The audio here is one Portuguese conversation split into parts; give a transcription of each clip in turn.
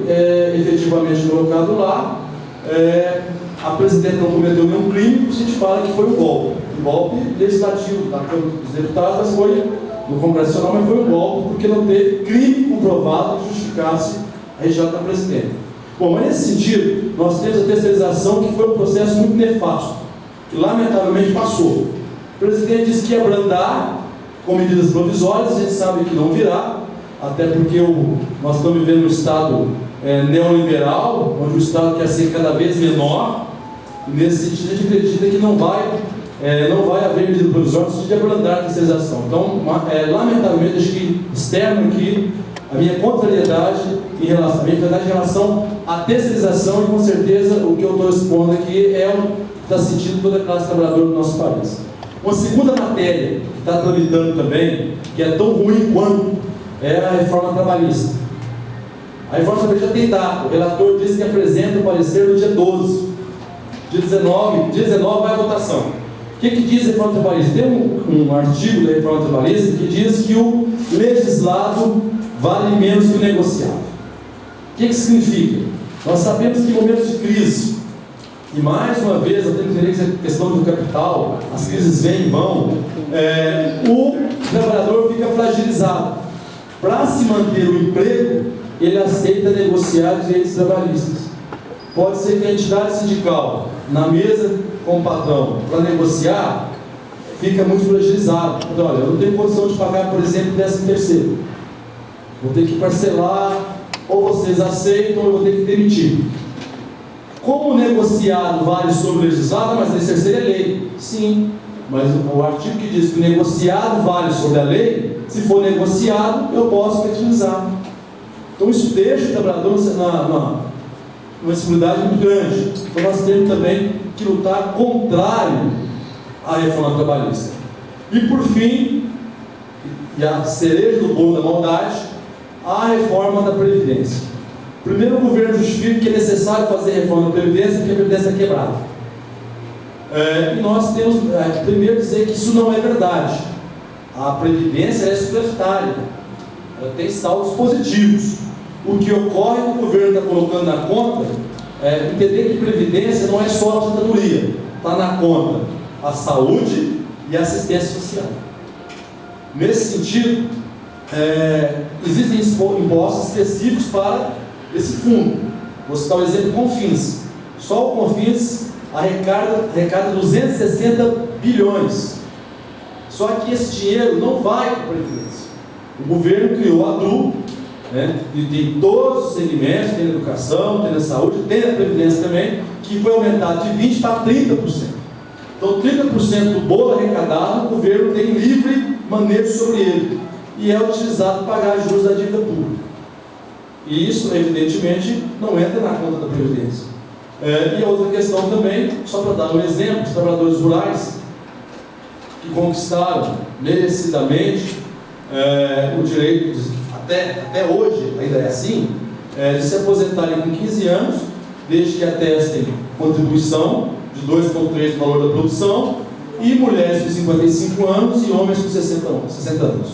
foi efetivamente colocado lá. A presidenta não cometeu nenhum crime, a gente fala que foi um golpe legislativo da Câmara dos Deputados, mas foi no Congresso Nacional, mas foi um golpe porque não teve crime comprovado que justificasse a retirada da presidenta. Bom, mas nesse sentido, nós temos a terceirização, que foi um processo muito nefasto, que lamentavelmente passou. O presidente disse que ia abrandar com medidas provisórias, a gente sabe que não virá, até porque nós estamos vivendo um Estado neoliberal, onde o Estado quer ser cada vez menor, e nesse sentido a gente acredita que não vai haver medida provisória no sentido de abrandar a terceirização. Então, lamentavelmente, acho que externo aqui a minha contrariedade em relação à terceirização, e com certeza o que eu estou expondo aqui é o que está sentindo toda a classe trabalhadora do nosso país. Uma segunda matéria que está tramitando também, que é tão ruim quanto, é a reforma trabalhista. A reforma trabalhista já tem data, o relator disse que apresenta o parecer no dia 12. Dia 19 vai à votação. O que diz a reforma trabalhista? Tem um artigo da reforma trabalhista que diz que o legislado vale menos que o negociado. O que significa? Nós sabemos que em momentos de crise, e mais uma vez, eu tenho que entender a questão do capital, as crises vêm e vão, o trabalhador fica fragilizado. Para se manter o emprego, ele aceita negociar direitos trabalhistas. Pode ser que a entidade sindical, na mesa com o patrão, para negociar, fica muito fragilizado. Então, olha, eu não tenho condição de pagar, por exemplo, 13º. Vou ter que parcelar, ou vocês aceitam, ou eu vou ter que demitir. Como o negociado vale sobre o legislado, mas esse terceiro é lei. Sim, mas o artigo que diz que o negociado vale sobre a lei, se for negociado, eu posso utilizar. Então isso deixa o trabalhador numa dificuldade muito grande. Então nós temos também que lutar contrário à reforma trabalhista. E por fim, e a cereja do bolo da maldade, a reforma da Previdência. Primeiro, o governo justifica que é necessário fazer a reforma da Previdência porque a Previdência é quebrada. E nós temos, primeiro, dizer que isso não é verdade. A Previdência é suplementária, ela tem saldos positivos. O que ocorre que o governo está colocando na conta é entender que Previdência não é só a aposentadoria, está na conta a saúde e a assistência social. Nesse sentido, existem impostos específicos para esse fundo. Vou citar o exemplo CONFINS. Só o CONFINS arrecada 260 bilhões. Só que esse dinheiro não vai para a Previdência. O governo criou a ADRU, e tem todos os segmentos, tem na educação, tem na saúde, tem na Previdência também, que foi aumentado de 20% para 30%. Então 30% do bolo arrecadado, o governo tem livre manejo sobre ele, e é utilizado para pagar juros da dívida pública. E isso, evidentemente, não entra na conta da Previdência. E a outra questão também, só para dar um exemplo, os trabalhadores rurais que conquistaram merecidamente o direito, até hoje, ainda é assim, de se aposentarem com 15 anos, desde que atestem contribuição de 2,3% do valor da produção, e mulheres com 55 anos e homens com 60 anos.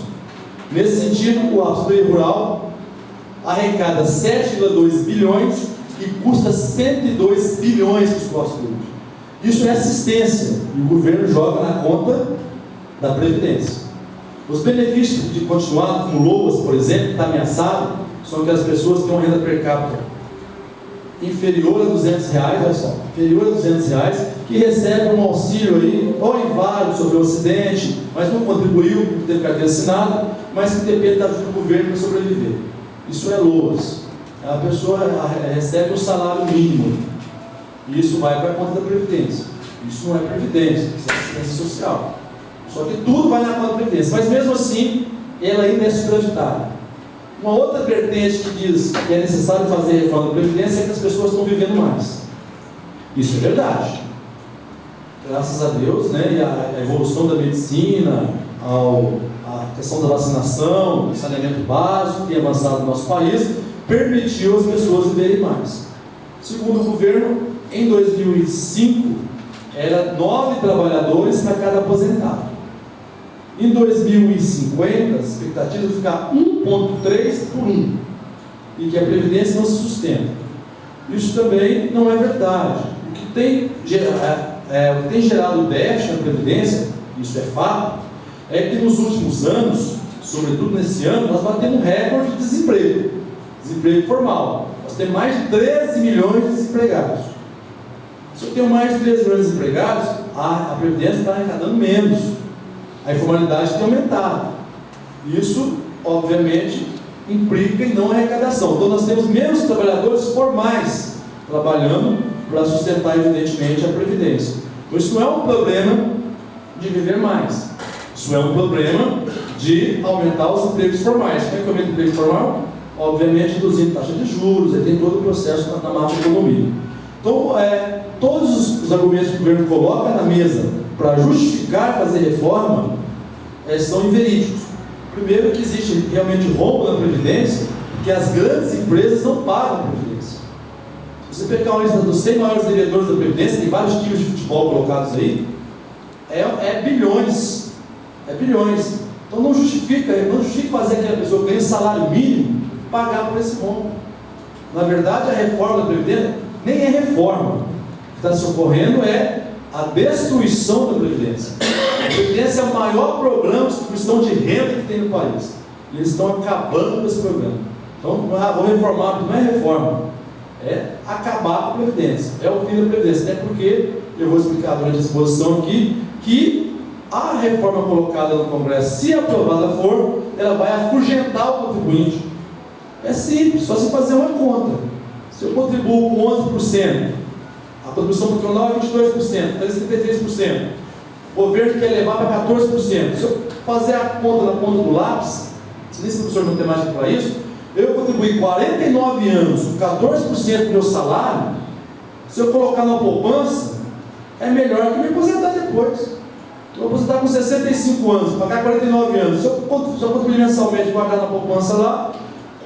Nesse sentido, a aposentadoria rural arrecada 7,2 bilhões e custa 102 bilhões para os costos públicos. Isso é assistência, e o governo joga na conta da Previdência. Os benefícios de continuar como LOAS, por exemplo, que está ameaçado, são aquelas pessoas que têm uma renda per capita inferior a R$200, olha só, inferior a R$200, que recebem um auxílio aí, ou inválido sobre o acidente, mas não contribuiu, não teve carteira assinada, mas que depende da ajuda do governo para sobreviver. Isso é LOAS. A pessoa recebe um salário mínimo, e isso vai para a conta da Previdência. Isso não é Previdência, isso é assistência social. Só que tudo vai na conta da Previdência, mas mesmo assim, ela ainda é superavitária. Uma outra vertente que diz que é necessário fazer a reforma da Previdência é que as pessoas estão vivendo mais. Isso é verdade. Graças a Deus, e a evolução da medicina, a questão da vacinação, o saneamento básico que tem avançado no nosso país, permitiu as pessoas viverem mais. Segundo o governo, em 2005, era 9 trabalhadores para cada aposentado. Em 2050, a expectativa é ficar 1,3 por 1. e que a Previdência não se sustenta. Isso também não é verdade. O que tem gerado déficit na Previdência, isso é fato, é que nos últimos anos, sobretudo nesse ano, nós batemos um recorde de desemprego formal. Nós temos mais de 13 milhões de desempregados. Se eu tenho mais de 13 milhões de desempregados, a Previdência está arrecadando menos. A informalidade tem aumentado. Isso, obviamente, implica em não arrecadação. Então, nós temos menos trabalhadores formais trabalhando para sustentar, evidentemente, a Previdência. Então, isso não é um problema de viver mais. Isso é um problema de aumentar os empregos formais. Como é que aumenta o emprego formal? Obviamente, reduzindo taxa de juros, aí tem todo o processo na macroeconomia. Então, todos os argumentos que o governo coloca na mesa para justificar fazer reforma são inverídicos. Primeiro, que existe realmente rombo na Previdência, porque as grandes empresas não pagam a Previdência. Se você pegar uma lista dos 100 maiores devedores da Previdência, tem vários times de futebol colocados aí, é bilhões. É bilhões. Então não justifica fazer aquela pessoa que ganha salário mínimo pagar por esse rombo. Na verdade, a reforma da Previdência nem é reforma. O que está se ocorrendo é a destruição da Previdência. A Previdência é o maior programa de distribuição de renda que tem no país. E eles estão acabando com esse programa. Então, vamos reformar, não é reforma, é acabar com a Previdência. É o fim da Previdência. Até porque, eu vou explicar durante a exposição aqui, que a reforma colocada no Congresso, se aprovada for, ela vai afugentar o contribuinte. É simples, só se fazer uma conta. Se eu contribuo com 11%, a contribuição patronal é 22%, 33%. O governo quer levar para 14%. Se eu fazer a conta na ponta do lápis, se nem se o professor não tem mais para isso, eu contribuí 49 anos com 14% do meu salário. Se eu colocar na poupança, é melhor que me aposentar depois. Eu vou aposentar com 65 anos, pagar 49 anos. Se eu contribuir mensalmente e guardar na poupança lá,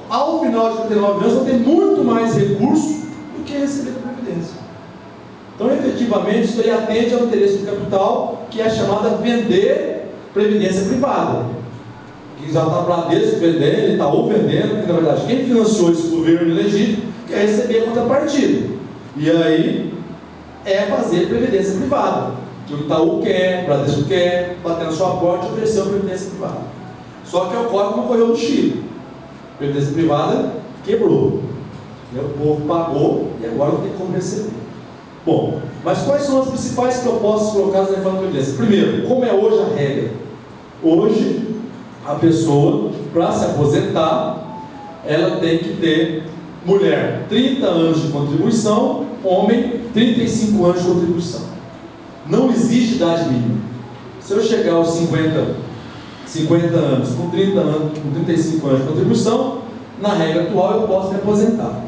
ao final de 49 anos, eu vou ter muito mais recurso do que receber da Previdência. Então, efetivamente, isso aí atende ao interesse do capital, que é chamada vender Previdência privada. Que já está Bradesco vendendo, Itaú vendendo, porque na verdade quem financiou esse governo elegido quer receber a contrapartida. E aí é fazer Previdência privada. Que o Itaú quer, o Bradesco quer, bater na sua porta e oferecer uma Previdência privada. Só que ocorre como ocorreu no Chile. A Previdência privada quebrou. E o povo pagou e agora não tem como receber. Bom, mas quais são as principais propostas colocadas na reforma da Previdência? Primeiro, como é hoje a regra? Hoje, a pessoa, para se aposentar, ela tem que ter, mulher, 30 anos de contribuição, homem, 35 anos de contribuição. Não existe idade mínima. Se eu chegar aos 50 anos, com 30 anos, com 35 anos de contribuição, na regra atual eu posso me aposentar.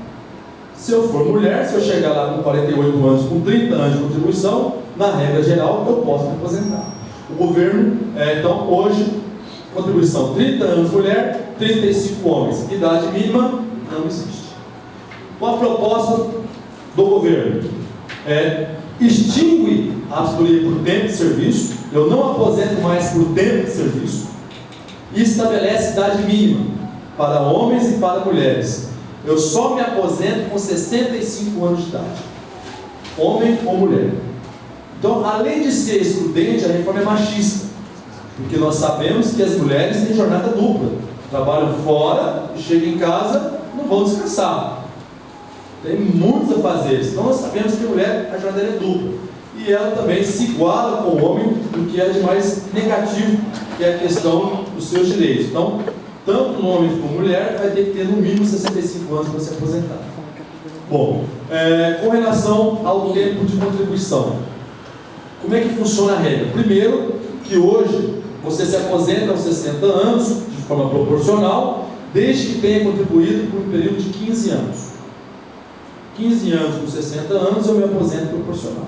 Se eu for mulher, se eu chegar lá com 48 anos, com 30 anos de contribuição, na regra geral eu posso me aposentar. O governo, então, hoje, contribuição 30 anos mulher, 35 homens. Idade mínima não existe. Qual a proposta do governo? Extingue a aposentadoria por tempo de serviço. Eu não aposento mais por tempo de serviço. E estabelece idade mínima para homens e para mulheres. Eu só me aposento com 65 anos de idade, homem ou mulher. Então, além de ser excludente, a reforma é machista, porque nós sabemos que as mulheres têm jornada dupla, trabalham fora e chegam em casa, não vão descansar, tem muitos afazeres. Então nós sabemos que a mulher, a jornada é dupla, e ela também se iguala com o homem no que é de mais negativo, que é a questão dos seus direitos. Então, tanto no homem como mulher vai ter que ter no mínimo 65 anos para se aposentar. Bom, com relação ao tempo de contribuição, como é que funciona a regra? Primeiro, que hoje você se aposenta aos 60 anos de forma proporcional, desde que tenha contribuído por um período de 15 anos. 15 anos com 60 anos eu me aposento proporcional.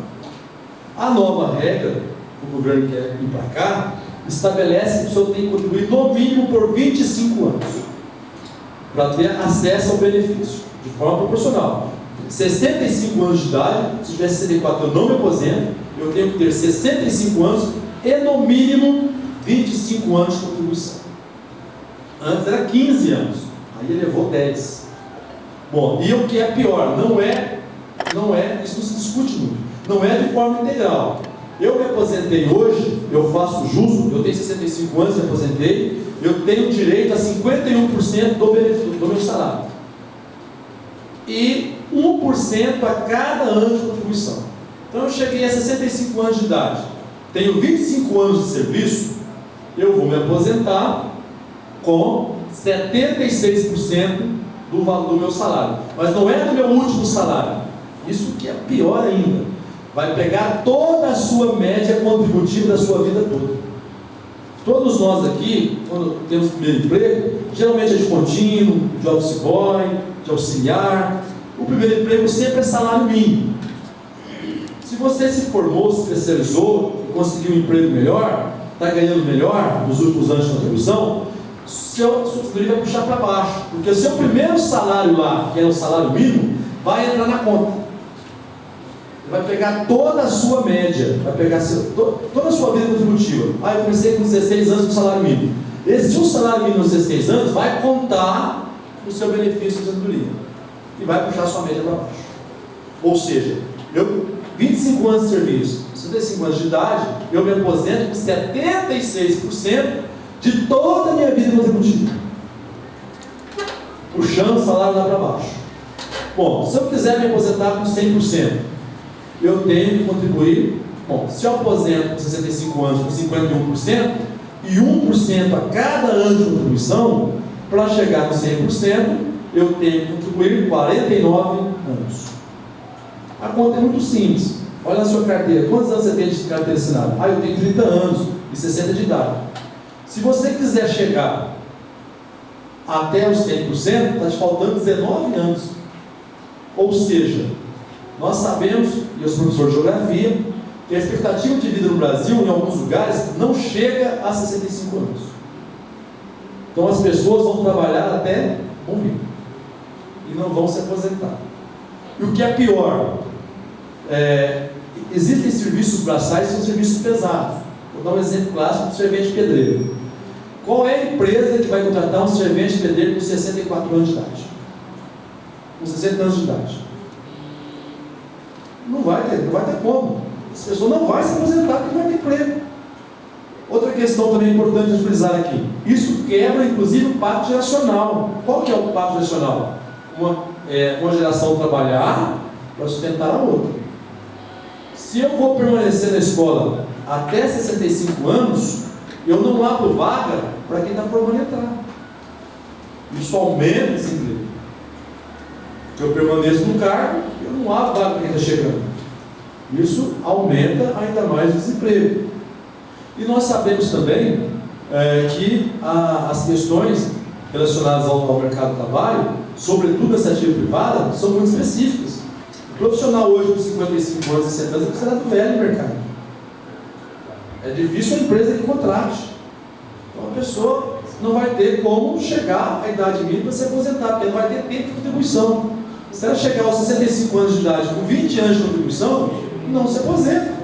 A nova regra que o governo quer ir para cá estabelece que a pessoa tem que contribuir no mínimo por 25 anos para ter acesso ao benefício, de forma proporcional. 65 anos de idade, se tiver 64 eu não me aposento, eu tenho que ter 65 anos e no mínimo 25 anos de contribuição. Antes era 15 anos, aí elevou 10. Bom, e o que é pior, não é, isso não se discute muito, não é de forma integral. Eu me aposentei hoje, eu faço jus, eu tenho 65 anos, me aposentei, eu tenho direito a 51% do meu salário. E 1% a cada ano de contribuição. Então eu cheguei a 65 anos de idade, tenho 25 anos de serviço, eu vou me aposentar com 76% do valor do meu salário. Mas não é do meu último salário. Isso que é pior ainda. Vai pegar toda a sua média contributiva da sua vida toda. Todos nós aqui, quando temos primeiro emprego, geralmente é de contínuo, de office boy, de auxiliar. O primeiro emprego sempre é salário mínimo. Se você se formou, se especializou e conseguiu um emprego melhor, está ganhando melhor nos últimos anos de contribuição, seu subsídio vai puxar para baixo, porque o seu primeiro salário lá, que é o salário mínimo, vai entrar na conta. Vai pegar toda a sua média, vai pegar toda a sua vida contributiva. Eu comecei com 16 anos com salário mínimo. Esse seu salário mínimo aos 16 anos vai contar o seu benefício de aposentadoria e vai puxar a sua média para baixo. Ou seja, eu 25 anos de serviço, 65 anos de idade, eu me aposento com 76% de toda a minha vida contributiva, puxando o salário lá para baixo. Bom, se eu quiser me aposentar com 100%, eu tenho que contribuir. Bom, se eu aposento com 65 anos com 51% e 1% a cada ano de contribuição, para chegar no 100%, eu tenho que contribuir 49 anos. A conta é muito simples. Olha na sua carteira, quantos anos você tem de carteira assinada? Eu tenho 30 anos e 60 de idade. Se você quiser chegar até os 100%, está te faltando 19 anos. Ou seja, nós sabemos, e eu sou professor de geografia, que a expectativa de vida no Brasil, em alguns lugares, não chega a 65 anos. Então as pessoas vão trabalhar até morrer e não vão se aposentar. E o que é pior, existem serviços braçais que são serviços pesados. Vou dar um exemplo clássico do servente pedreiro. Qual é a empresa que vai contratar um servente pedreiro com 64 anos de idade? Com 60 anos de idade? Não vai ter como. Essa pessoa não vai se aposentar porque não vai ter emprego. Outra questão também importante de frisar aqui. Isso quebra, inclusive, o pacto geracional. Qual que é o pacto geracional? Uma geração trabalhar para sustentar a outra. Se eu vou permanecer na escola até 65 anos, eu não abro vaga para quem está formando entrar. Isso aumenta o desemprego. Eu permaneço no cargo, eu não abro vaga para quem está chegando. Isso aumenta ainda mais o desemprego. E nós sabemos também que as questões relacionadas ao mercado de trabalho, sobretudo a iniciativa privada, são muito específicas. O profissional hoje com 55 anos, 60 anos, é considerado velho no mercado. É difícil a empresa que contrate. Então a pessoa não vai ter como chegar à idade mínima para se aposentar, porque não vai ter tempo de contribuição. Se ela chegar aos 65 anos de idade com 20 anos de contribuição, não se aposenta.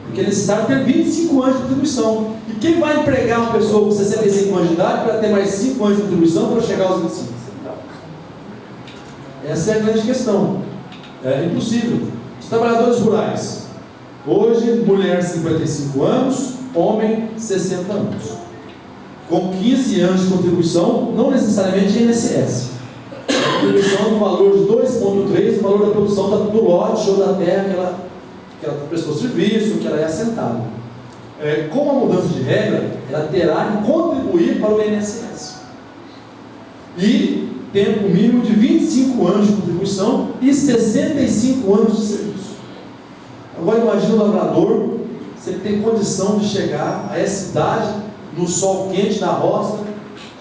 Porque é necessário ter 25 anos de contribuição. E quem vai empregar uma pessoa com 65 anos de idade para ter mais 5 anos de contribuição para chegar aos 25? Essa é a grande questão. É impossível. Os trabalhadores rurais. Hoje, mulher 55 anos, homem 60 anos. Com 15 anos de contribuição, não necessariamente INSS. A contribuição no valor de 2,3, o valor da produção do lote ou da terra que ela prestou serviço, que ela é assentada. Com a mudança de regra, ela terá que contribuir para o INSS. E tempo mínimo de 25 anos de contribuição e 65 anos de serviço. Agora imagine o lavrador, se ele tem condição de chegar a essa idade no sol quente da roça,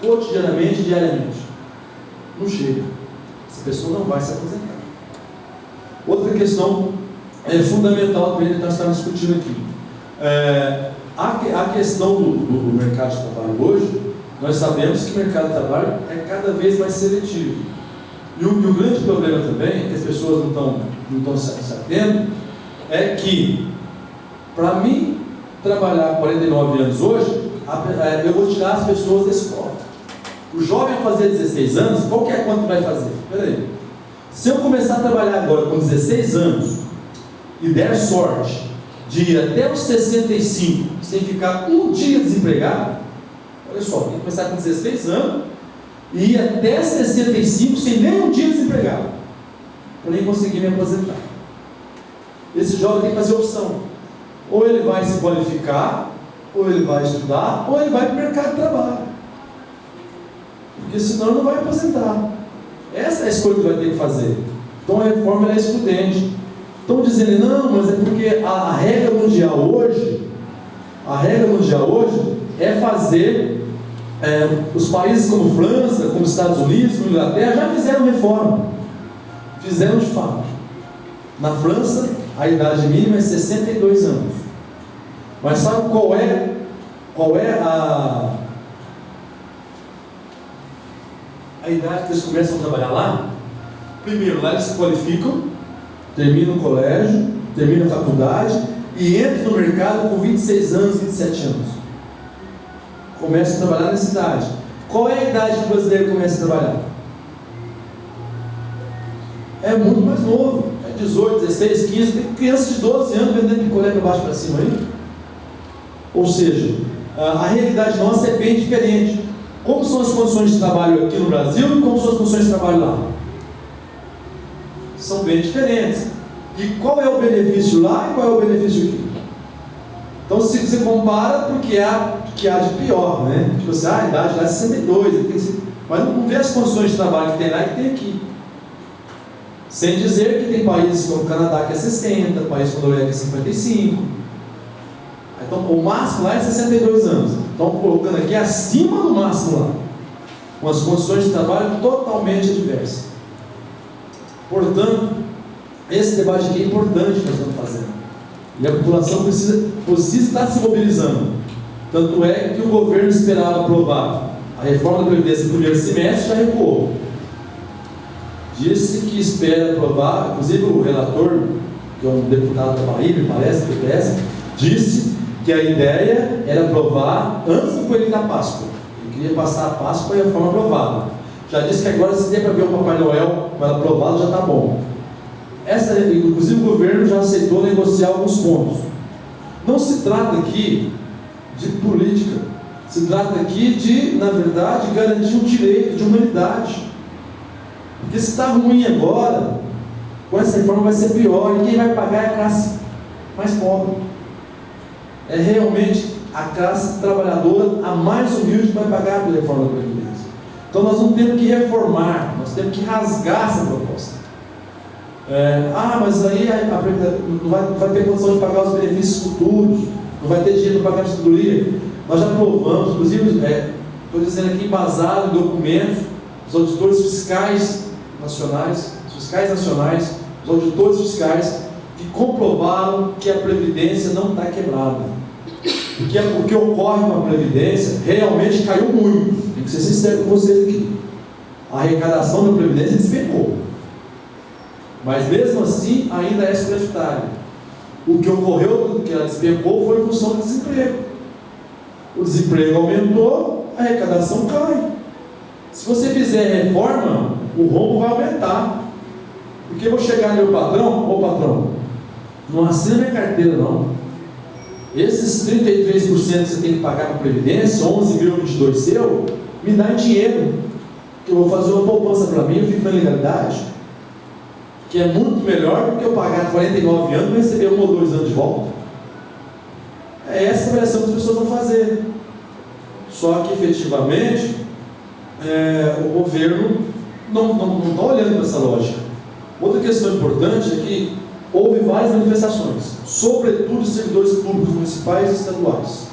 cotidianamente, diariamente. Não chega. Essa pessoa não vai se aposentar. Outra questão fundamental também que nós estamos discutindo aqui. A questão do mercado de trabalho hoje, nós sabemos que o mercado de trabalho é cada vez mais seletivo. E o grande problema também, que as pessoas não estão se atendo, é que, para mim, trabalhar 49 anos hoje, eu vou tirar as pessoas da escola. O jovem a fazer 16 anos, qual que é a conta que vai fazer? peraí, se eu começar a trabalhar agora com 16 anos e der sorte de ir até os 65 sem ficar um dia desempregado, olha só, tem que começar com 16 anos e ir até 65 sem nem um dia desempregado, para nem conseguir me aposentar. Esse jovem tem que fazer opção: ou ele vai se qualificar, ou ele vai estudar, ou ele vai para o mercado de trabalho, porque senão ele não vai aposentar. Essa é a escolha que vai ter que fazer. Então a reforma ela é excludente. Estão dizendo, não, mas é porque a regra mundial hoje é fazer, os países como França, como Estados Unidos, como Inglaterra, já fizeram reforma. Fizeram de fato. Na França, a idade mínima é 62 anos. Mas sabe qual é a idade que eles começam a trabalhar lá? Primeiro, lá eles se qualificam, terminam o colégio, terminam a faculdade e entram no mercado com 26 anos, 27 anos. Começam a trabalhar nessa idade. Qual é a idade que o brasileiro começa a trabalhar? É muito mais novo. É 18, 16, 15. Tem crianças de 12 anos vendendo picolé para baixo para cima aí. Ou seja, a realidade nossa é bem diferente. Como são as condições de trabalho aqui no Brasil e como são as condições de trabalho lá? São bem diferentes. E qual é o benefício lá e qual é o benefício aqui? Então, se você compara, porque há de pior, né? Tipo assim, a idade lá é 62, mas não vê as condições de trabalho que tem lá e que tem aqui. Sem dizer que tem países como o Canadá que é 60, países como a Noruega que é 55. Então, o máximo lá é 62 anos. Então, colocando aqui acima do máximo lá, com as condições de trabalho totalmente adversas. Portanto, esse debate aqui é importante que nós estamos fazendo. E a população precisa estar se mobilizando. Tanto é que o governo esperava aprovar a reforma da Previdência no primeiro semestre, já recuou. Disse que espera aprovar, inclusive o relator, que é um deputado da Bahia, me parece, do PPS, disse que a ideia era aprovar antes do coelho da Páscoa. Ele queria passar a Páscoa e a reforma aprovada. Já disse que agora, se der para ver o Papai Noel com ela aprovada, já está bom. Inclusive o governo já aceitou negociar alguns pontos. Não se trata aqui de política, se trata aqui de, na verdade, garantir um direito de humanidade. Porque se está ruim agora, com essa reforma vai ser pior, e quem vai pagar é a classe mais pobre. É realmente a classe trabalhadora, a mais humilde, que vai pagar pela reforma da Previdência. Então nós não temos que reformar, nós temos que rasgar essa proposta. Mas aí não vai ter condição de pagar os benefícios futuros, não vai ter dinheiro para pagar a aposentadoria. Nós já provamos, inclusive, estou dizendo aqui, embasado em documentos, os auditores fiscais nacionais, os auditores fiscais, que comprovaram que a Previdência não está quebrada. Porque o que ocorre com a Previdência realmente caiu muito. Tem que ser sincero com vocês aqui. A arrecadação da Previdência despencou. Mas mesmo assim ainda é superficitária. O que ocorreu, que ela despencou, foi em função do desemprego. O desemprego aumentou, a arrecadação cai. Se você fizer reforma, o rombo vai aumentar. Porque eu vou chegar no meu patrão, patrão, não assina minha carteira não. Esses 33% que você tem que pagar para a Previdência, 11.022 seu, me dá em dinheiro, que eu vou fazer uma poupança para mim, eu fico na legalidade, que é muito melhor do que eu pagar 49 anos e receber 1 ou 2 anos de volta. É essa a avaliação que as pessoas vão fazer. Só que efetivamente o governo não está olhando para essa lógica. Outra questão importante é que houve várias manifestações, sobretudo de servidores públicos municipais e estaduais.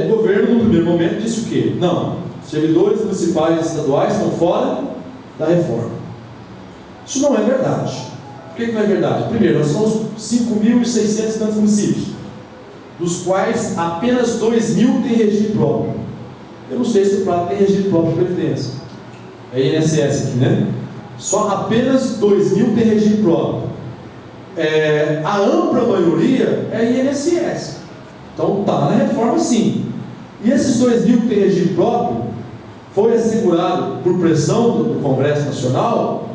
O governo, no primeiro momento, disse o quê? Não, servidores municipais e estaduais estão fora da reforma. Isso não é verdade. Por que não é verdade? Primeiro, nós somos 5.600 tantos municípios, dos quais apenas 2.000 têm regime próprio. Eu não sei se o Prado tem regime próprio de Previdência. É INSS aqui, né? Só apenas 2.000 tem regime próprio. A ampla maioria é INSS. Então está na reforma sim. E esses 2.000 que tem regime próprio, foi assegurado por pressão do Congresso Nacional,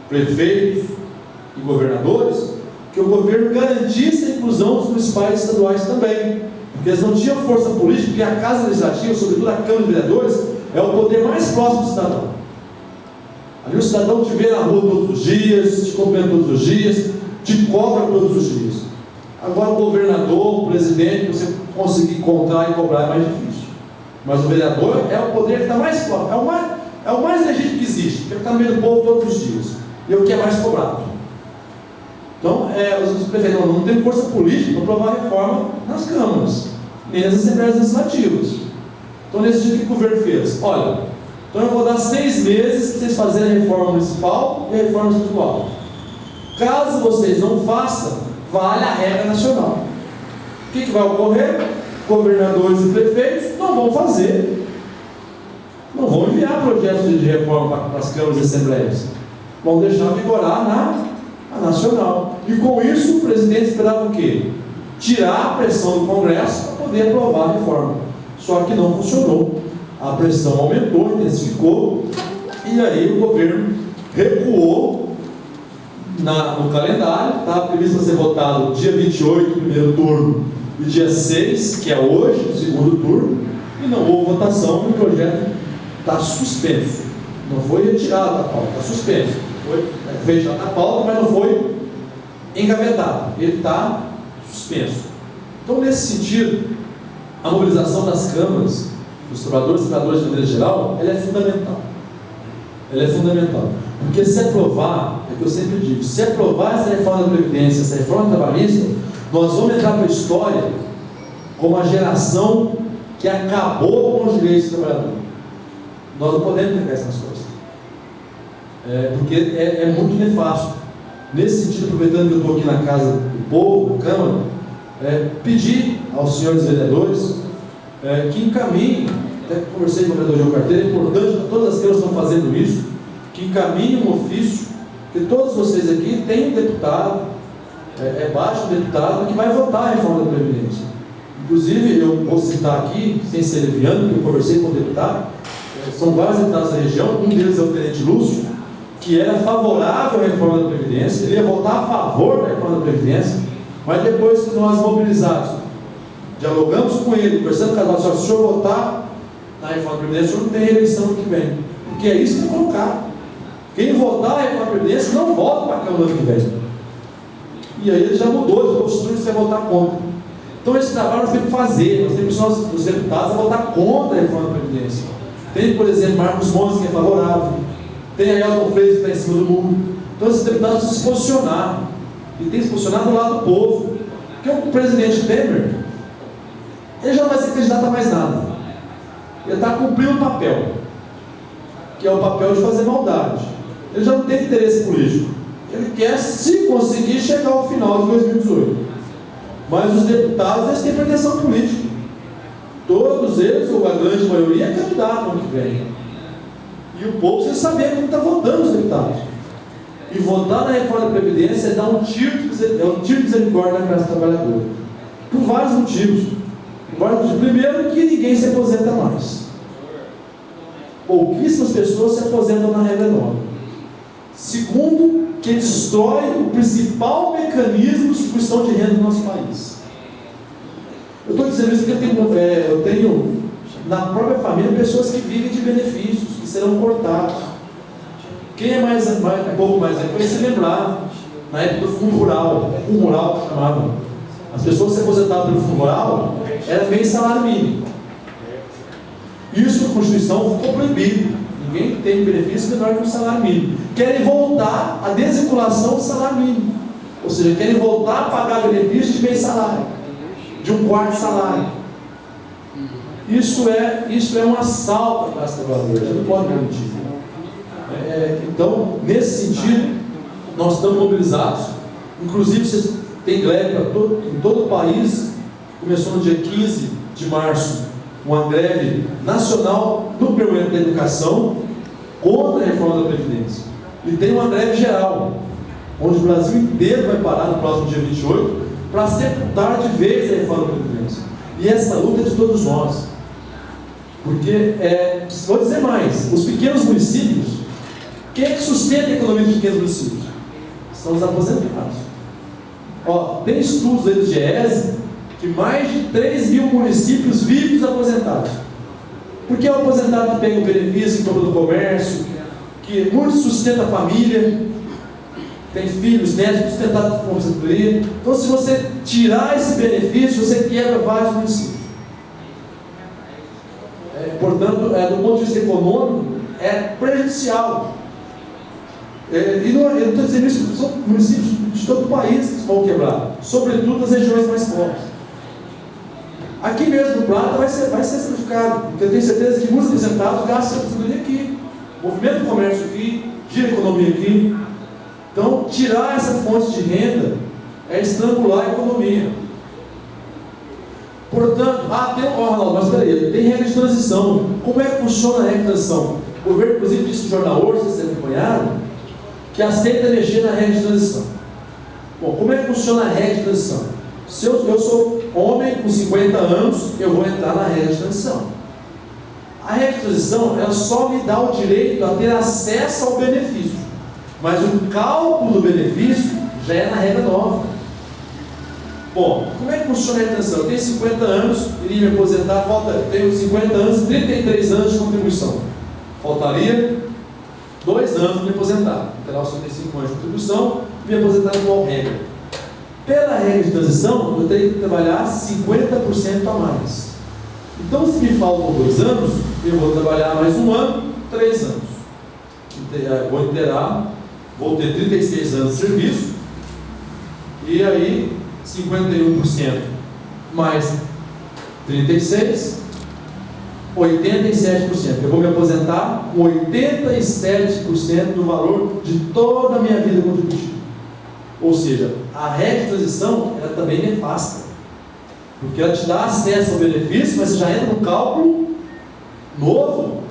prefeitos e governadores, que o governo garantisse a inclusão dos municipais e estaduais também, porque eles não tinham força política, porque a Casa Legislativa, sobretudo a Câmara de Vereadores, é o poder mais próximo do cidadão. Ali o cidadão te vê na rua todos os dias, te cumprimenta todos os dias, te cobra todos os dias. Agora o governador, o presidente, você conseguir encontrar e cobrar é mais difícil. Mas o vereador é o poder que está mais próximo, é o mais legítimo que existe, porque ele está no meio do povo todos os dias, e é o que é mais cobrado. Então, os prefeitos não têm força política para aprovar a reforma nas câmaras, nem nas assembleias legislativas. Então, nesse dia, o que o governo fez? Olha, então eu vou dar 6 meses para vocês fazerem a reforma municipal e a reforma estadual. Caso vocês não façam, vale a regra nacional. O que vai ocorrer? Governadores e prefeitos não vão fazer, não vão enviar projetos de reforma para as câmaras e assembleias, vão deixar vigorar na nacional. E com isso o presidente esperava o quê? Tirar a pressão do Congresso para poder aprovar a reforma. Só que não funcionou. A pressão aumentou, intensificou, e aí o governo recuou no calendário. Estava previsto para ser votado dia 28, primeiro turno, e dia 6, que é hoje, segundo turno, e não houve votação, e o projeto está suspenso. Não foi retirado da pauta, está suspenso. Foi feito na pauta, mas não foi engavetado. Ele está suspenso. Então, nesse sentido, a mobilização das câmaras, dos trabalhadores e trabalhadoras de maneira geral, ela é fundamental. Ela é fundamental. Porque se aprovar, é o que eu sempre digo, se aprovar essa reforma da Previdência, essa reforma trabalhista, nós vamos entrar para a história como a geração que acabou com os direitos do trabalhador. Nós não podemos pegar essas coisas. Porque é muito nefasto. Nesse sentido, aproveitando que eu estou aqui na casa do povo, na Câmara, pedir aos senhores vereadores que encaminhem, até conversei com o vereador João Carteiro, é importante que todas as câmaras estão fazendo isso, que encaminhem um ofício, que todos vocês aqui têm um deputado, baixo um deputado, que vai votar a reforma da Previdência. Inclusive, eu vou citar aqui, sem ser leviano, porque eu conversei com o deputado, são vários deputados da região, um deles é o tenente Lúcio, que era favorável à reforma da Previdência, ele ia votar a favor da reforma da Previdência, mas depois que nós mobilizados, dialogamos com ele, conversando com a nossa, se o senhor votar na reforma da Previdência, o senhor não tem reeleição no que vem, porque é isso que é colocar. Quem votar a reforma da Previdência não vota para a Câmara ano que vem. E aí ele já mudou de postura, você vai votar contra. Então esse trabalho nós temos que fazer, nós temos os deputados a votar contra a reforma da Previdência. Tem, por exemplo, Marcos Montes, que é favorável, tem a Elton Freire, que está em cima do muro. Então esses deputados precisam se posicionar, e tem que se posicionar do lado do povo, porque o presidente Temer, ele já não vai ser candidato a mais nada, ele está cumprindo um papel, que é o papel de fazer maldade. Ele já não tem interesse político, ele quer, se conseguir, chegar ao final de 2018. Mas os deputados, eles têm pretensão política, todos eles, ou a grande maioria, é candidato no ano que vem, e o povo precisa saber como está votando os deputados. E votar na reforma da Previdência é dar um tiro de misericórdia na classe trabalhadora, por vários motivos. Primeiro, que ninguém se aposenta mais, pouquíssimas pessoas se aposentam na regra nova. Segundo, que destrói o principal mecanismo de distribuição de renda no nosso país. Eu estou dizendo isso porque eu tenho na própria família pessoas que vivem de benefícios, que serão cortados. Quem é um pouco mais vai se lembrar, na época do Fundo Rural, que chamavam. As pessoas se aposentavam pelo Fundo Rural, era meio salário mínimo. Isso na Constituição ficou proibido. Ninguém tem benefício menor que o salário mínimo. Querem voltar à desvinculação do salário mínimo. Ou seja, querem voltar a pagar benefício de meio salário, de um quarto salário. Isso é um assalto à classe trabalhadora. Já não pode permitir. Então, nesse sentido, nós estamos mobilizados. Inclusive, vocês têm greve em todo o país. Começou no dia 15 de março, uma greve nacional no Parlamento da Educação contra a reforma da Previdência. E tem uma greve geral, onde o Brasil inteiro vai parar no próximo dia 28 para sepultar de vez a reforma da Previdência. E essa luta é de todos nós. Porque, vou dizer mais, os pequenos municípios, quem é que sustenta a economia dos pequenos municípios? São os aposentados. Tem estudos aí do GES que mais de 3 mil municípios vivem dos aposentados. Porque é o aposentado que pega o benefício, que compra do comércio, que muito sustenta a família, tem filhos, netos, sustentado por aposentadoria. Então, se você tirar esse benefício, você quebra vários municípios. Portanto, do ponto de vista econômico, é prejudicial. E não estou dizendo isso, são municípios de todo o país que vão quebrar, sobretudo as regiões mais pobres. Aqui mesmo no Prata vai ser simplificado, porque eu tenho certeza que muitos aposentados gastam a aposentadoria aqui, movimento do comércio aqui, gira a economia aqui. Então, tirar essa fonte de renda é estrangular a economia. Portanto, mas peraí, tem regra de transição. Como é que funciona a regra de transição? O governo, inclusive, disse no jornal hoje, vocês acompanharam, que aceita mexer na regra de transição. Bom, como é que funciona a regra de transição? Se eu sou homem com 50 anos, eu vou entrar na regra de transição. A regra de transição, ela só me dá o direito a ter acesso ao benefício, mas o cálculo do benefício já é na regra nova. Bom, como é que funciona a regra de transição? Eu tenho 50 anos, iria me aposentar, tenho 50 anos, 33 anos de contribuição. Faltaria 2 anos para me aposentar. Terá os 55 anos de contribuição e me aposentar igual regra. Pela regra de transição, eu tenho que trabalhar 50% a mais. Então, se me faltam 2 anos, eu vou trabalhar mais 1 ano, 3 anos. Vou ter 36 anos de serviço, e aí 51% mais 36, 87%. Eu vou me aposentar com 87% do valor de toda a minha vida contributiva. Ou seja, a regra de transição, ela também é nefasta, porque ela te dá acesso ao benefício, mas você já entra no cálculo novo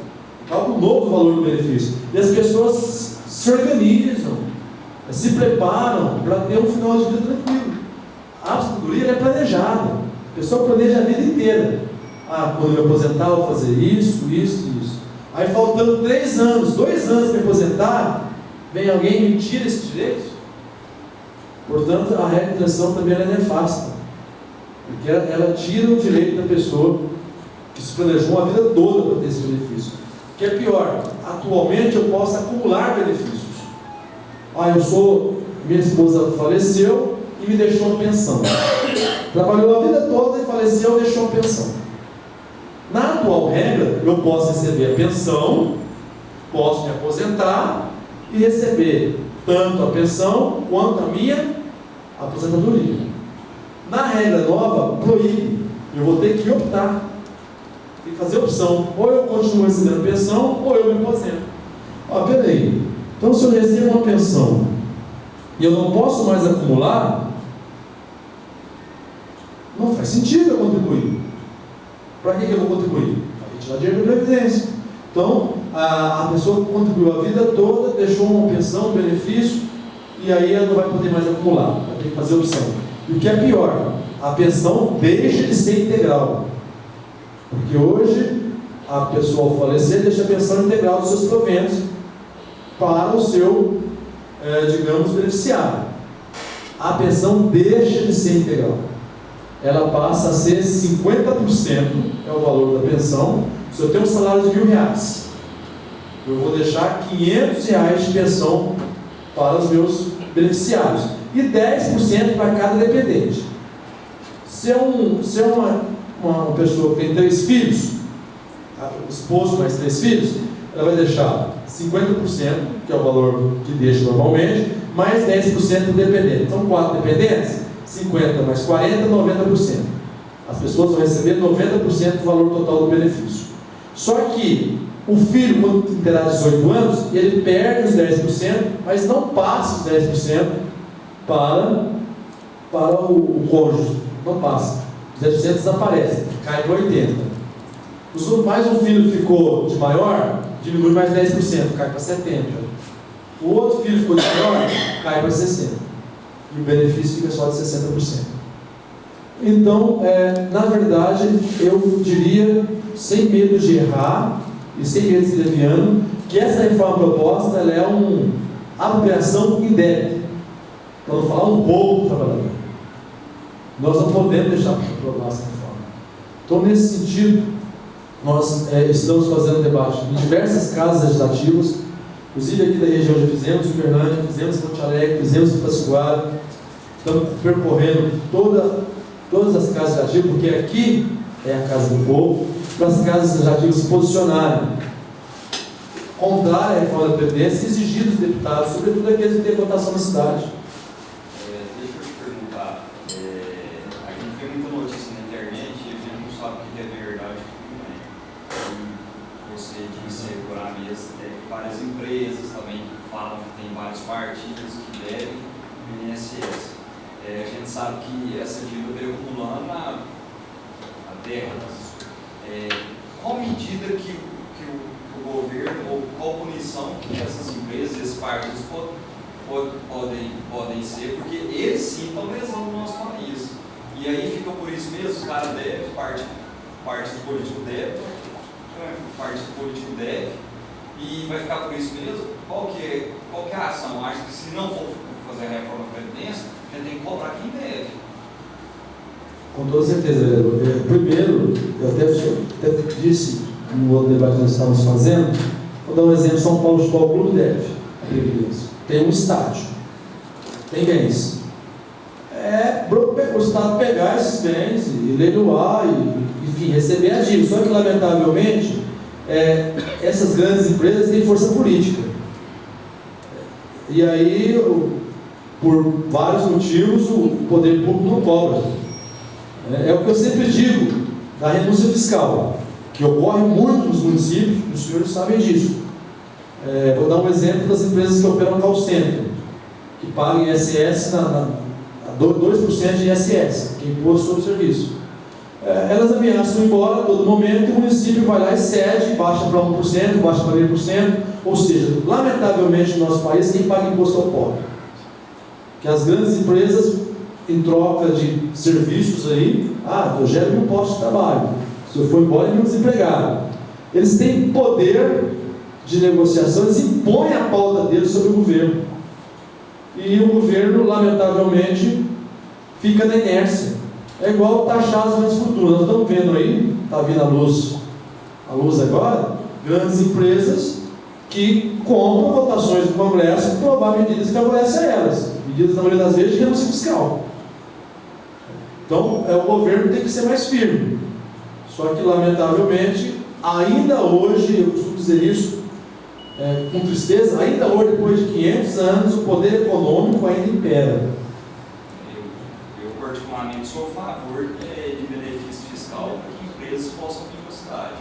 do valor do benefício. E as pessoas se organizam, se preparam para ter um final de vida tranquilo. A aposentadoria é planejada, a pessoa planeja a vida inteira. Quando eu me aposentar, eu vou fazer isso. Aí, faltando 2 anos para me aposentar, vem alguém e me tira esse direito. Portanto, a regra de transição também é nefasta, porque ela tira o direito da pessoa que se planejou a vida toda para ter esse benefício. O que é pior, atualmente eu posso acumular benefícios. Minha esposa faleceu e me deixou uma pensão. Trabalhou a vida toda e faleceu e deixou uma pensão. Na atual regra, eu posso receber a pensão, posso me aposentar e receber tanto a pensão quanto a minha aposentadoria. Na regra nova, proíbe. Eu vou ter que optar, tem que fazer opção. Ou eu continuo recebendo pensão, ou eu me aposento. Peraí, então se eu recebo uma pensão e eu não posso mais acumular, não faz sentido eu contribuir. Para que eu vou contribuir? Para retirar dinheiro da Previdência. Então, a pessoa contribuiu a vida toda, deixou uma pensão, um benefício, e aí ela não vai poder mais acumular, vai ter que fazer opção. E o que é pior, a pensão deixa de ser integral. Porque hoje, a pessoa ao falecer deixa a pensão integral dos seus proventos para o seu, beneficiário. A pensão deixa de ser integral. Ela passa a ser 50%, é o valor da pensão. Se eu tenho um salário de R$1.000, eu vou deixar R$500 de pensão para os meus beneficiários e 10% para cada dependente. Se é uma pessoa que tem 3 filhos, o esposo mais 3 filhos, ela vai deixar 50%, que é o valor que deixa normalmente, mais 10% do dependente. Então, 4 dependentes, 50 mais 40, 90%. As pessoas vão receber 90% do valor total do benefício. Só que o filho, quando terá 18 anos, ele perde os 10%, mas não passa os 10% para o cônjuge. Não passa. Os 10% desaparecem, cai para 80%. Mais um filho ficou de maior, diminui mais 10%, cai para 70%. O outro filho ficou de maior, cai para 60%. E o benefício fica só de 60%. Então, na verdade, eu diria, sem medo de errar e sem medo de ser leviano, que essa reforma proposta ela é uma apropriação indébita. Então, vou falar um pouco do trabalhador. Nós não podemos deixar de aprovar essa reforma. Então, nesse sentido, nós estamos fazendo debate em diversas casas legislativas, inclusive aqui da região já fizemos em Uberlândia, fizemos em Monte Alegre, fizemos em Piracicaba, estamos percorrendo todas as casas legislativas, porque aqui é a casa do povo, para as casas legislativas se posicionarem contrária à reforma da Previdência e exigir dos deputados, sobretudo aqueles que têm votação na cidade. Deixa eu te perguntar, a gente vê muita notícia na internet e a gente não sabe o que é verdade e o que não é. Você disse aí por a mesa, tem várias empresas também que falam que tem vários partidos que devem o INSS. A gente sabe que essa dívida veio acumulando há décadas. Qual medida que o governo, ou qual punição que essas empresas, esses partidos podem ser, porque eles sim estão lesando o nosso país. E aí fica por isso mesmo, os caras devem, partido político deve, e vai ficar por isso mesmo. Qual que é a ação? Acho que se não for fazer a reforma da Previdência, a gente tem que cobrar quem deve. Com toda certeza, vereador. Primeiro, eu até disse no outro debate que nós estávamos fazendo, vou dar um exemplo: São Paulo Futebol Clube deve a Previdência. Tem um estádio, tem bens. O Estado pegar esses bens e leiloar e, enfim, receber a dívida. Só que, lamentavelmente, essas grandes empresas têm força política. E aí, por vários motivos, o poder público não cobra. É o que eu sempre digo da renúncia fiscal, que ocorre muito nos municípios, os senhores sabem disso. Vou dar um exemplo das empresas que operam call center, que pagam ISS 2% de ISS, que é imposto sobre o serviço. Elas ameaçam ir embora a todo momento e o município vai lá e cede, baixa para 1%, baixa para 0%, ou seja, lamentavelmente no nosso país, quem paga imposto é o pobre. Que as grandes empresas, em troca de serviços aí, eu gero um posto de trabalho, se eu for embora, eu desempregado. Eles têm poder de negociação, eles impõem a pauta deles sobre o governo. E o governo, lamentavelmente, fica na inércia. É igual taxar as grandes fortunas. Nós estamos vendo aí, está vindo a luz agora, grandes empresas que compram votações do Congresso para aprovar medidas que favorecem a elas. Medidas, na maioria das vezes, de renúncia fiscal. Então, o governo tem que ser mais firme. Só que, lamentavelmente, ainda hoje, eu costumo dizer isso com tristeza, ainda hoje, depois de 500 anos, o poder econômico ainda impera. Eu particularmente, sou a favor de benefício fiscal para que empresas possam vir para a cidade.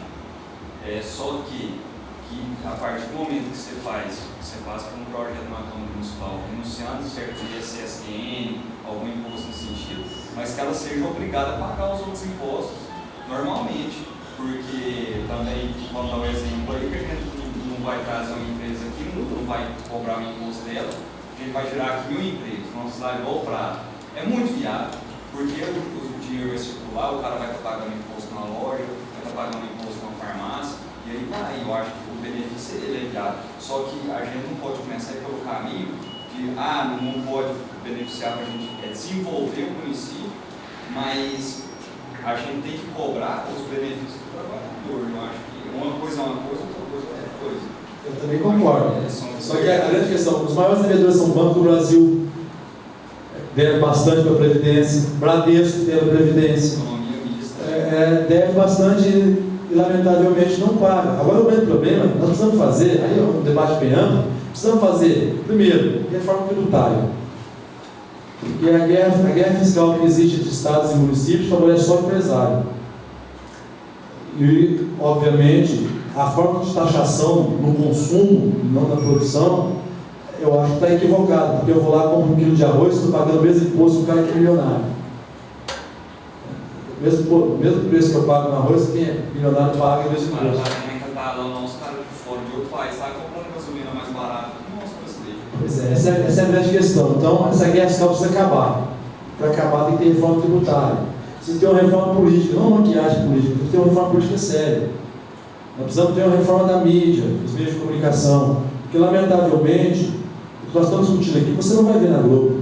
Só que a partir do momento que você passa por um projeto na Câmara Municipal, renunciando certo ISSN, algum imposto nesse sentido, mas que ela seja obrigada a pagar os outros impostos normalmente, porque também, vamos dar um exemplo aí, que a gente não vai trazer uma empresa aqui, não vai cobrar o imposto dela, a gente vai gerar aqui 1.000 empregos, numa cidade igual o Prado. É muito viável, porque o dinheiro vai circular, o cara vai estar pagando imposto na loja, vai estar pagando imposto na farmácia, e aí vai, eu acho que o benefício é viável. Só que a gente não pode começar pelo caminho de, não pode beneficiar para a gente desenvolver o município, mas a gente tem que cobrar os benefícios do trabalhador. Eu acho que uma coisa é uma coisa, outra coisa é outra coisa. Eu também concordo. Só que a grande questão, os maiores devedores são o Banco do Brasil, deve bastante para a Previdência, Bradesco deve para a Previdência, deve bastante e lamentavelmente não paga. Agora o grande problema, nós precisamos fazer, aí é um debate bem amplo, precisamos fazer, primeiro, reforma tributária. Porque a guerra fiscal que existe entre estados e municípios favorece só o empresário. E, obviamente, a forma de taxação no consumo, não na produção, eu acho que está equivocado, porque eu vou lá, compro 1 quilo de arroz, estou pagando o mesmo imposto do cara que é milionário. Mesmo preço que eu pago no arroz, quem é milionário paga o mesmo preço. Os caras de fora de outro país estão comprando gasolina mais barata que o nosso brasileiro. Pois essa é a grande questão. Então, essa guerra fiscal precisa acabar. Para acabar, tem que ter reforma tributária. Precisa ter uma reforma política, não uma maquiagem política, precisa ter uma reforma política séria. Nós precisamos ter uma reforma da mídia, dos meios de comunicação, porque, lamentavelmente, o que nós estamos discutindo aqui, você não vai ver na Globo.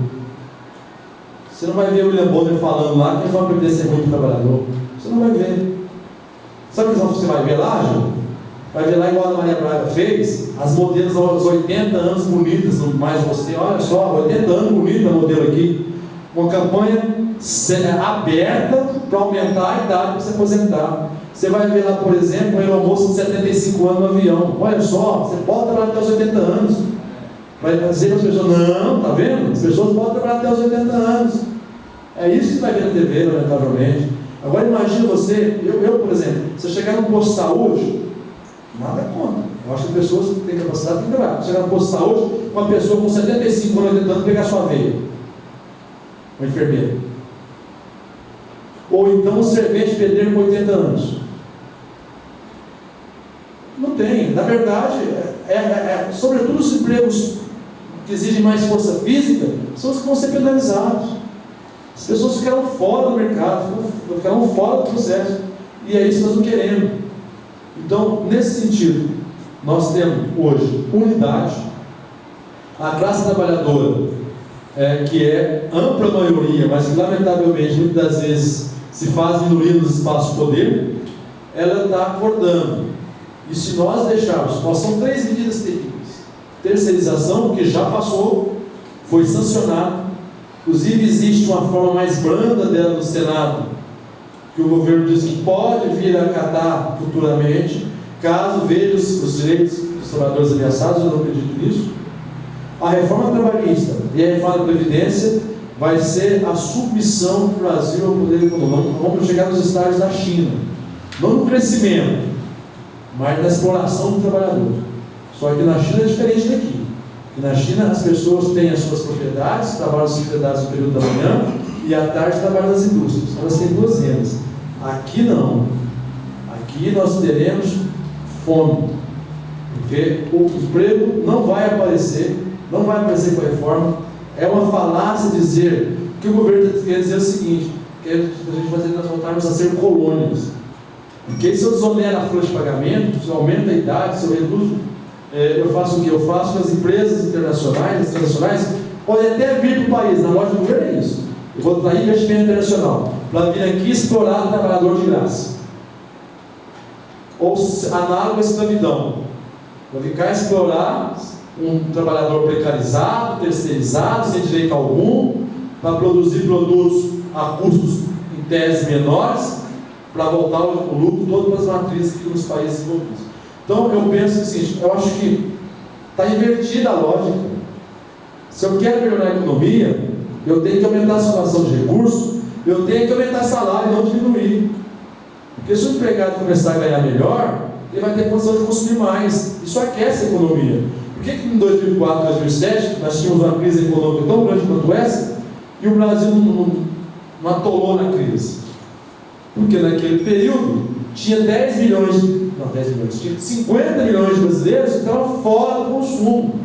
Você não vai ver o William Bonner falando lá que a reforma previdência é ruim para o trabalhador. Você não vai ver. Sabe o que você vai ver lá, Ju? Vai ver lá igual a Maria Braga fez, as modelos aos 80 anos bonitas, mais você, olha só, 80 anos bonita a modelo aqui. Uma campanha aberta para aumentar a idade para se aposentar. Você vai ver lá, por exemplo, uma moça de 75 anos no avião. Olha só, você pode trabalhar até os 80 anos. Vai dizer para as pessoas, não, tá vendo? As pessoas podem trabalhar até os 80 anos. É isso que você vai ver na TV, lamentavelmente. Agora imagina você, eu por exemplo, você chegar num posto de saúde, nada contra. Eu acho que pessoas que têm capacidade de trabalhar. Chegar num posto de saúde, uma pessoa com 75 anos, 80 anos, pegar sua veia. Uma enfermeira. Ou então um servente pedreiro com 80 anos. Não tem. Na verdade, sobretudo os empregos que exigem mais força física, são os que vão ser penalizados. As pessoas ficaram fora do mercado, ficaram fora do processo. E é isso que nós não queremos. Então, nesse sentido, nós temos hoje unidade. A classe trabalhadora, que é ampla maioria, mas que lamentavelmente muitas das vezes se faz minoria nos espaços de poder, ela está acordando. E se nós deixarmos, são 3 medidas terríveis. Terceirização, que já passou, foi sancionado. Inclusive existe uma forma mais branda dela no Senado, que o governo diz que pode vir a acatar futuramente, caso veja os direitos dos trabalhadores ameaçados. Eu não acredito nisso. A reforma trabalhista e a reforma da Previdência vai ser a submissão do Brasil ao poder econômico. Vamos chegar nos estágios da China, não no crescimento, mas na exploração do trabalhador. Só que na China é diferente daqui. Na China as pessoas têm as suas propriedades, trabalham as propriedades no período da manhã e à tarde trabalham nas indústrias. Elas têm 2 rendas. Aqui não. Aqui nós teremos fome, porque o emprego não vai aparecer com a reforma. É uma falácia dizer que o governo quer dizer o seguinte: que a gente fazer nós voltarmos a ser colônias. Porque se eu desonero a folha de pagamento, se eu aumento a idade, se eu reduzo, eu faço o que? Eu faço que as empresas internacionais, as transnacionais, podem até vir para o país. Na loja do governo é isso. Eu vou trazer investimento internacional para vir aqui explorar o trabalhador de graça. Ou análogo à escravidão. Para ficar explorar um trabalhador precarizado, terceirizado, sem direito algum, para produzir produtos a custos em tese menores, para voltar o lucro todo para as matrizes que nos países desenvolvidos. Então eu penso assim, eu acho que está invertida a lógica. Se eu quero melhorar a economia, eu tenho que aumentar a somação de recursos, eu tenho que aumentar salário e não diminuir. Porque se o empregado começar a ganhar melhor, ele vai ter condição de consumir mais. Isso aquece a economia. Por que em 2004, 2007, nós tínhamos uma crise econômica tão grande quanto essa, e o Brasil não atolou na crise? Porque naquele período tinha 10 milhões, tinha 50 milhões de brasileiros que estavam fora do consumo.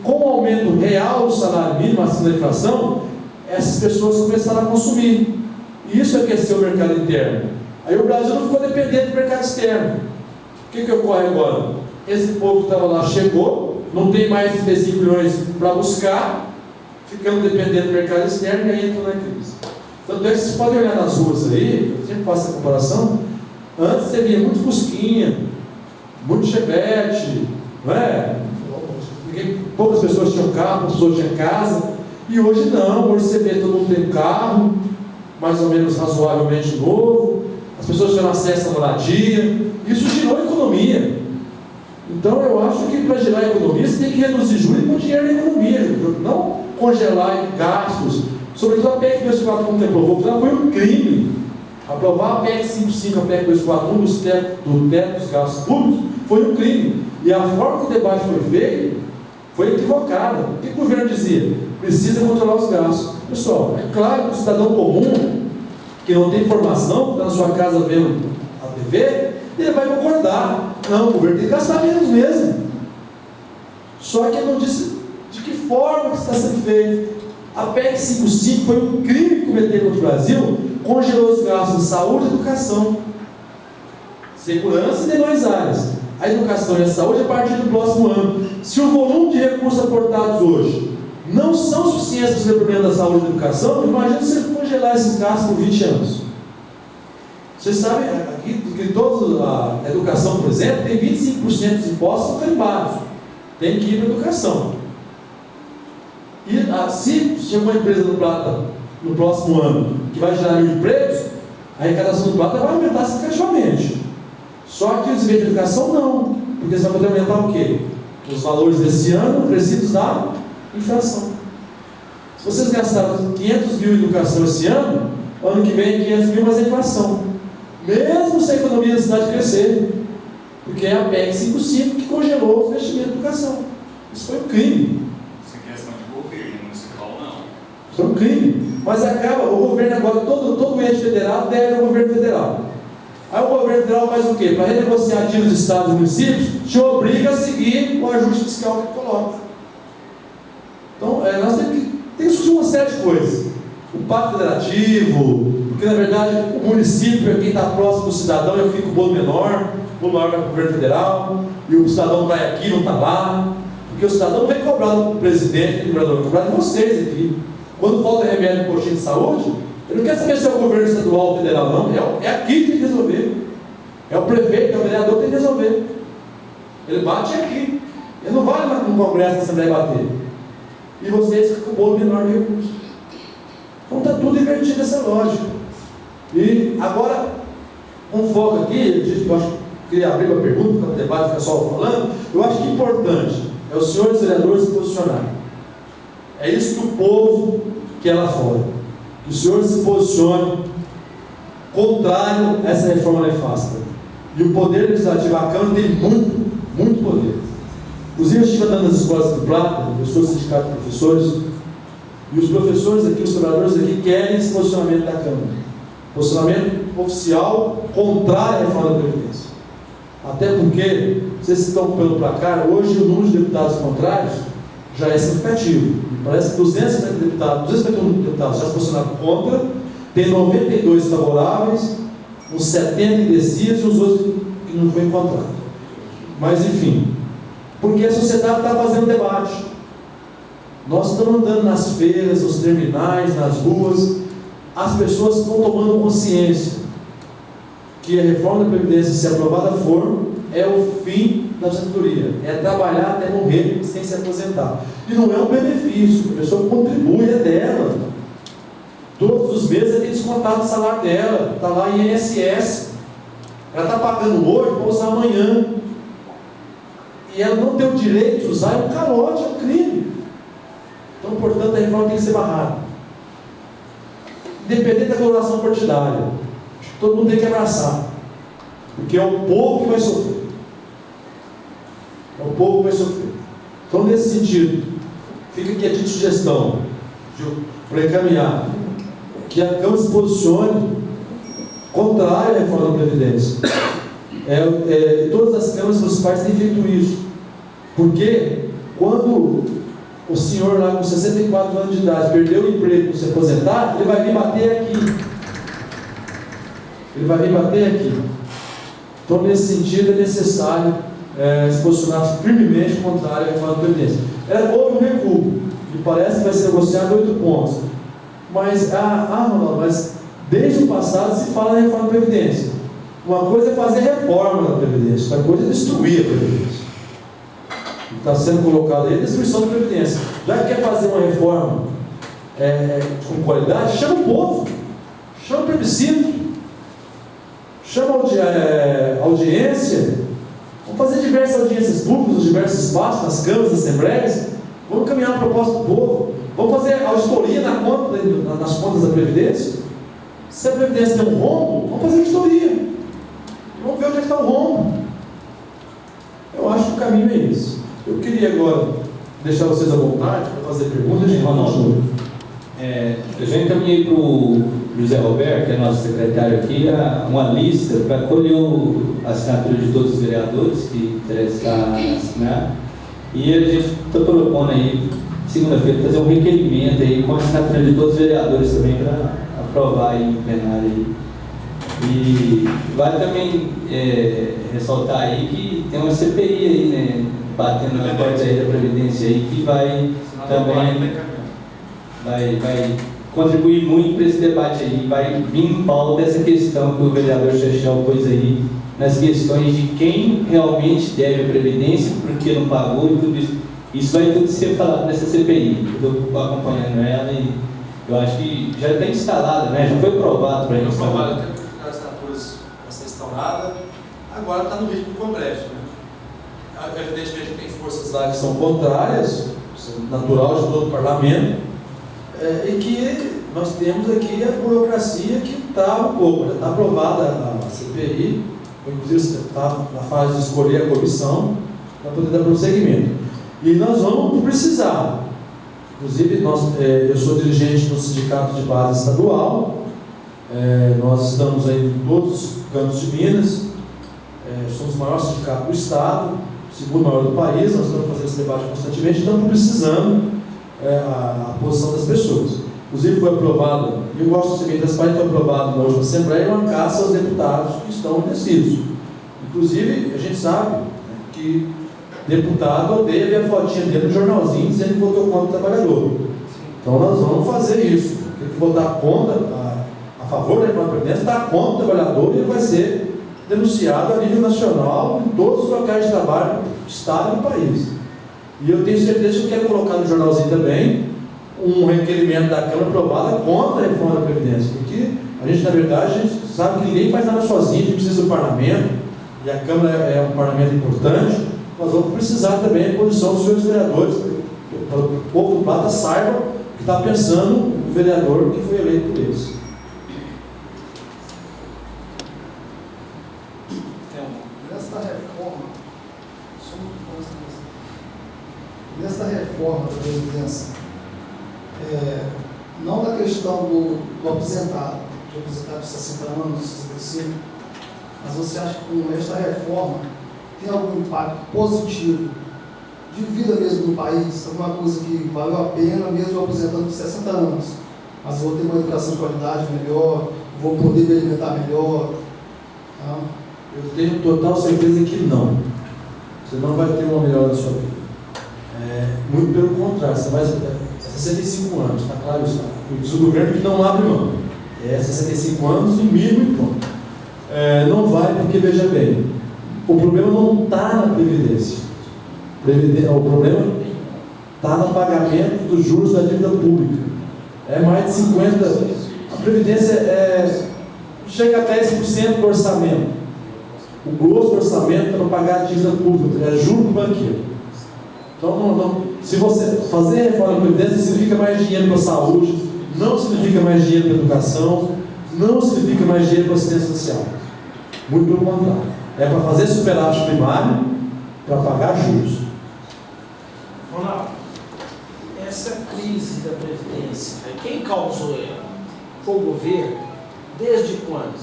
Com o aumento real do salário mínimo, acima da inflação, essas pessoas começaram a consumir. E isso aqueceu o mercado interno. Aí o Brasil não ficou dependente do mercado externo. O que ocorre agora? Esse povo que estava lá chegou, não tem mais 35 milhões para buscar, ficando dependente do mercado externo e aí entra na crise. Tanto é que vocês podem olhar nas ruas aí, eu sempre faço essa comparação. Antes você via muito Fusquinha, muito Chevette, não é? Poucas pessoas tinham carro, poucas pessoas tinham casa, e hoje não. Hoje você vê todo mundo tem carro, mais ou menos razoavelmente novo, as pessoas tiveram acesso à moradia, isso girou a economia. Então eu acho que para girar a economia você tem que reduzir juros e pôr dinheiro na economia, não congelar gastos. Sobretudo a PEC 241 contemplou, foi um crime. Aprovar a PEC 55, a PEC 241 do teto dos gastos públicos foi um crime. E a forma que o debate foi feito foi equivocada. O que o governo dizia? Precisa controlar os gastos. Pessoal, é claro que o cidadão comum, que não tem formação, está na sua casa vendo a TV, ele vai concordar. Não, o governo tem que gastar menos mesmo. Só que ele não disse de que forma que está sendo feito. A PEC 55 foi um crime cometeram contra o Brasil, congelou os gastos de saúde e educação. Segurança tem 2 áreas. A educação e a saúde a partir do próximo ano. Se o volume de recursos aportados hoje não são suficientes para o problema da saúde e da educação, imagina se você congelar esses gastos por 20 anos. Vocês sabem aqui que toda a educação, por exemplo, tem 25% dos impostos são carimbados. Tem que ir para a educação. E se chega uma empresa no Plata no próximo ano que vai gerar 1.000 empregos, a arrecadação do Plata vai aumentar significativamente. Só que os investimentos de educação não, porque você vai poder aumentar o quê? Os valores desse ano crescidos da inflação. Se vocês gastaram 500 mil em educação esse ano, ano que vem 500 mil mais a inflação. Mesmo se a economia da cidade crescer, porque é a PEC 55 que congelou o investimento em educação. Isso foi um crime. Isso é questão de governo, municipal não. Isso foi um crime. Mas acaba, o governo agora, todo ente federal deve ao governo federal. Aí o governo federal faz o quê? Para renegociar dívidas de estados e municípios, te obriga a seguir o ajuste fiscal que coloca. Então, nós temos que discutir uma série de coisas. O pacto federativo, porque na verdade o município é quem está próximo do cidadão e fica o bolo menor vai para o governo federal, e o cidadão vai aqui, não está lá, porque o cidadão não vem cobrar do presidente, do governador, cobrar de vocês aqui. Quando falta remédio no postinho de saúde, ele não quer saber se é o governo estadual ou federal, não, é aqui que tem que resolver. É o prefeito, é o vereador que tem que resolver. Ele bate aqui. Ele não vai lá no Congresso da Assembleia bater. E vocês ficam com o bolo menor de recursos. Então está tudo invertido essa lógica. E agora, um foco aqui, eu acho que queria abrir uma pergunta para o debate, ficar só falando. Eu acho que é importante é os senhores vereadores se posicionarem. É isso que o povo quer lá fora. Que os senhores se posicionem contrário a essa reforma nefasta. E o poder legislativo, a Câmara tem muito, muito poder. Inclusive, eu estive andando nas escolas do Plata, eu sou sindicato de professores, e os professores aqui, os trabalhadores aqui, querem esse posicionamento da Câmara. Posicionamento oficial contrário à reforma da Previdência. Até porque, vocês estão pelo placar, hoje o número de deputados contrários já é significativo. Parece que 250 deputados, 251 deputados já se posicionaram contra, tem 92 favoráveis, uns 70 indecisos e os outros que não foi encontrado. Mas enfim, porque a sociedade está fazendo debate. Nós estamos andando nas feiras, nos terminais, nas ruas, as pessoas estão tomando consciência que a reforma da Previdência, se aprovada for, é o fim da aposentadoria, é trabalhar até morrer sem se aposentar. E não é um benefício, a pessoa contribui, é dela. Todos os meses ela tem descontado o salário dela, está lá em INSS. Ela está pagando hoje para usar amanhã. E ela não tem o direito de usar, é um calote, é um crime. Então, portanto, a reforma tem que ser barrada. Independente da coloração partidária, todo mundo tem que abraçar. Porque é o povo que vai sofrer. É o povo que vai sofrer. Então, nesse sentido, fica aqui a título de sugestão, para encaminhar, que a Câmara se posicione contrária à reforma da Previdência. Todas as câmaras municipais têm feito isso. Porque quando o senhor lá com 64 anos de idade perdeu o emprego para se aposentar, ele vai vir bater aqui. Ele vai vir bater aqui. Então, nesse sentido, é necessário se posicionar firmemente contrário à reforma da Previdência. Houve um recuo, e parece que vai ser negociado 8 pontos. Mas, Ronaldo, mas desde o passado se fala da reforma da Previdência. Uma coisa é fazer reforma da Previdência, outra coisa é destruir a Previdência. Está sendo colocado aí a destruição da Previdência. Já que quer fazer uma reforma com qualidade, chama o povo, chama o plebiscito, chama audiência. Vamos fazer diversas audiências públicas, nos diversos espaços, nas câmaras, nas assembleias. Vamos caminhar uma proposta do povo. Vamos fazer auditoria nas contas da Previdência. Se a Previdência tem um rombo, vamos fazer auditoria. Vamos ver onde é que está o rombo. Eu acho que o caminho é esse. Eu queria agora deixar vocês à vontade para fazer perguntas. Ronaldo, eu já encaminhei para o José Roberto, que é nosso secretário aqui, uma lista para colher a assinatura de todos os vereadores que interessar assinar. E a gente está propondo aí segunda-feira, fazer um requerimento aí com a assinatura de todos os vereadores também para aprovar aí em plenário aí. E vale também ressaltar aí que tem uma CPI aí, né, batendo na porta aí da Previdência aí, que vai também vai contribuir muito para esse debate aí, vai vir em pauta essa questão que o vereador Chechel pôs aí, nas questões de quem realmente deve a Previdência, porque não pagou e tudo isso. Isso vai tudo ser falado nessa CPI. Eu estou acompanhando ela e eu acho que já está instalada, né? Já foi aprovado para Foi instalar. aprovado, até porque as assinaturas para ser instaurada, agora está no ritmo do Congresso. Né? Evidentemente tem forças lá que são contrárias, isso é natural de todo o parlamento, e que nós temos aqui a burocracia que está um pouco, já está aprovada a CPI, inclusive está na fase de escolher a comissão para poder dar prosseguimento. E nós vamos precisar, inclusive eu sou dirigente do Sindicato de Base Estadual, nós estamos aí em todos os cantos de Minas, somos o maior sindicato do Estado, segundo maior do país, nós estamos fazendo esse debate constantemente, estamos precisando a posição das pessoas. Inclusive foi aprovado, e eu gosto de ser bem transparente, foi aprovado na última Assembleia uma caça aos deputados que estão indecisos. Inclusive, a gente sabe que deputado odeia ver a fotinha dele no jornalzinho dizendo que votou contra o trabalhador. Então nós vamos fazer isso. Tem que votar contra, a favor da reforma da Previdência, está contra o trabalhador e ele vai ser denunciado a nível nacional em todos os locais de trabalho do Estado e do país. E eu tenho certeza que eu quero colocar no jornalzinho também um requerimento da Câmara aprovada contra a reforma da Previdência, porque a gente, na verdade, a gente sabe que ninguém faz nada sozinho, a gente precisa do parlamento, e a Câmara é um parlamento importante. Nós vamos precisar também da posição dos senhores vereadores, para o povo do Plata saiba o que está pensando o vereador que foi eleito por eles. Nessa reforma da Previdência, não da questão do aposentado de 60 anos, 65, mas você acha que com esta reforma tem algum impacto positivo de vida mesmo no país, alguma coisa que valeu a pena mesmo aposentando de 60 anos, mas vou ter uma educação de qualidade melhor, vou poder me alimentar melhor? Não? Eu tenho total certeza que não. Você não vai ter uma melhora na sua vida. Muito pelo contrário, você vai 65 anos, está claro isso? Diz o governo que não abre mão. 65 anos no mínimo e pronto. Não vai porque, veja bem, o problema não está na Previdência. O problema está no pagamento dos juros da dívida pública. Mais de 50%. A Previdência chega a 10% do orçamento. O grosso do orçamento é para pagar a dívida pública, é juro do banqueiro. Então, se você fazer a reforma da Previdência, significa mais dinheiro para a saúde, não significa mais dinheiro para a educação, não significa mais dinheiro para a assistência social. Muito pelo contrário. É para fazer superávit primário, para pagar juros. Ronaldo, essa crise da Previdência, quem causou ela? Foi o governo? Desde quando?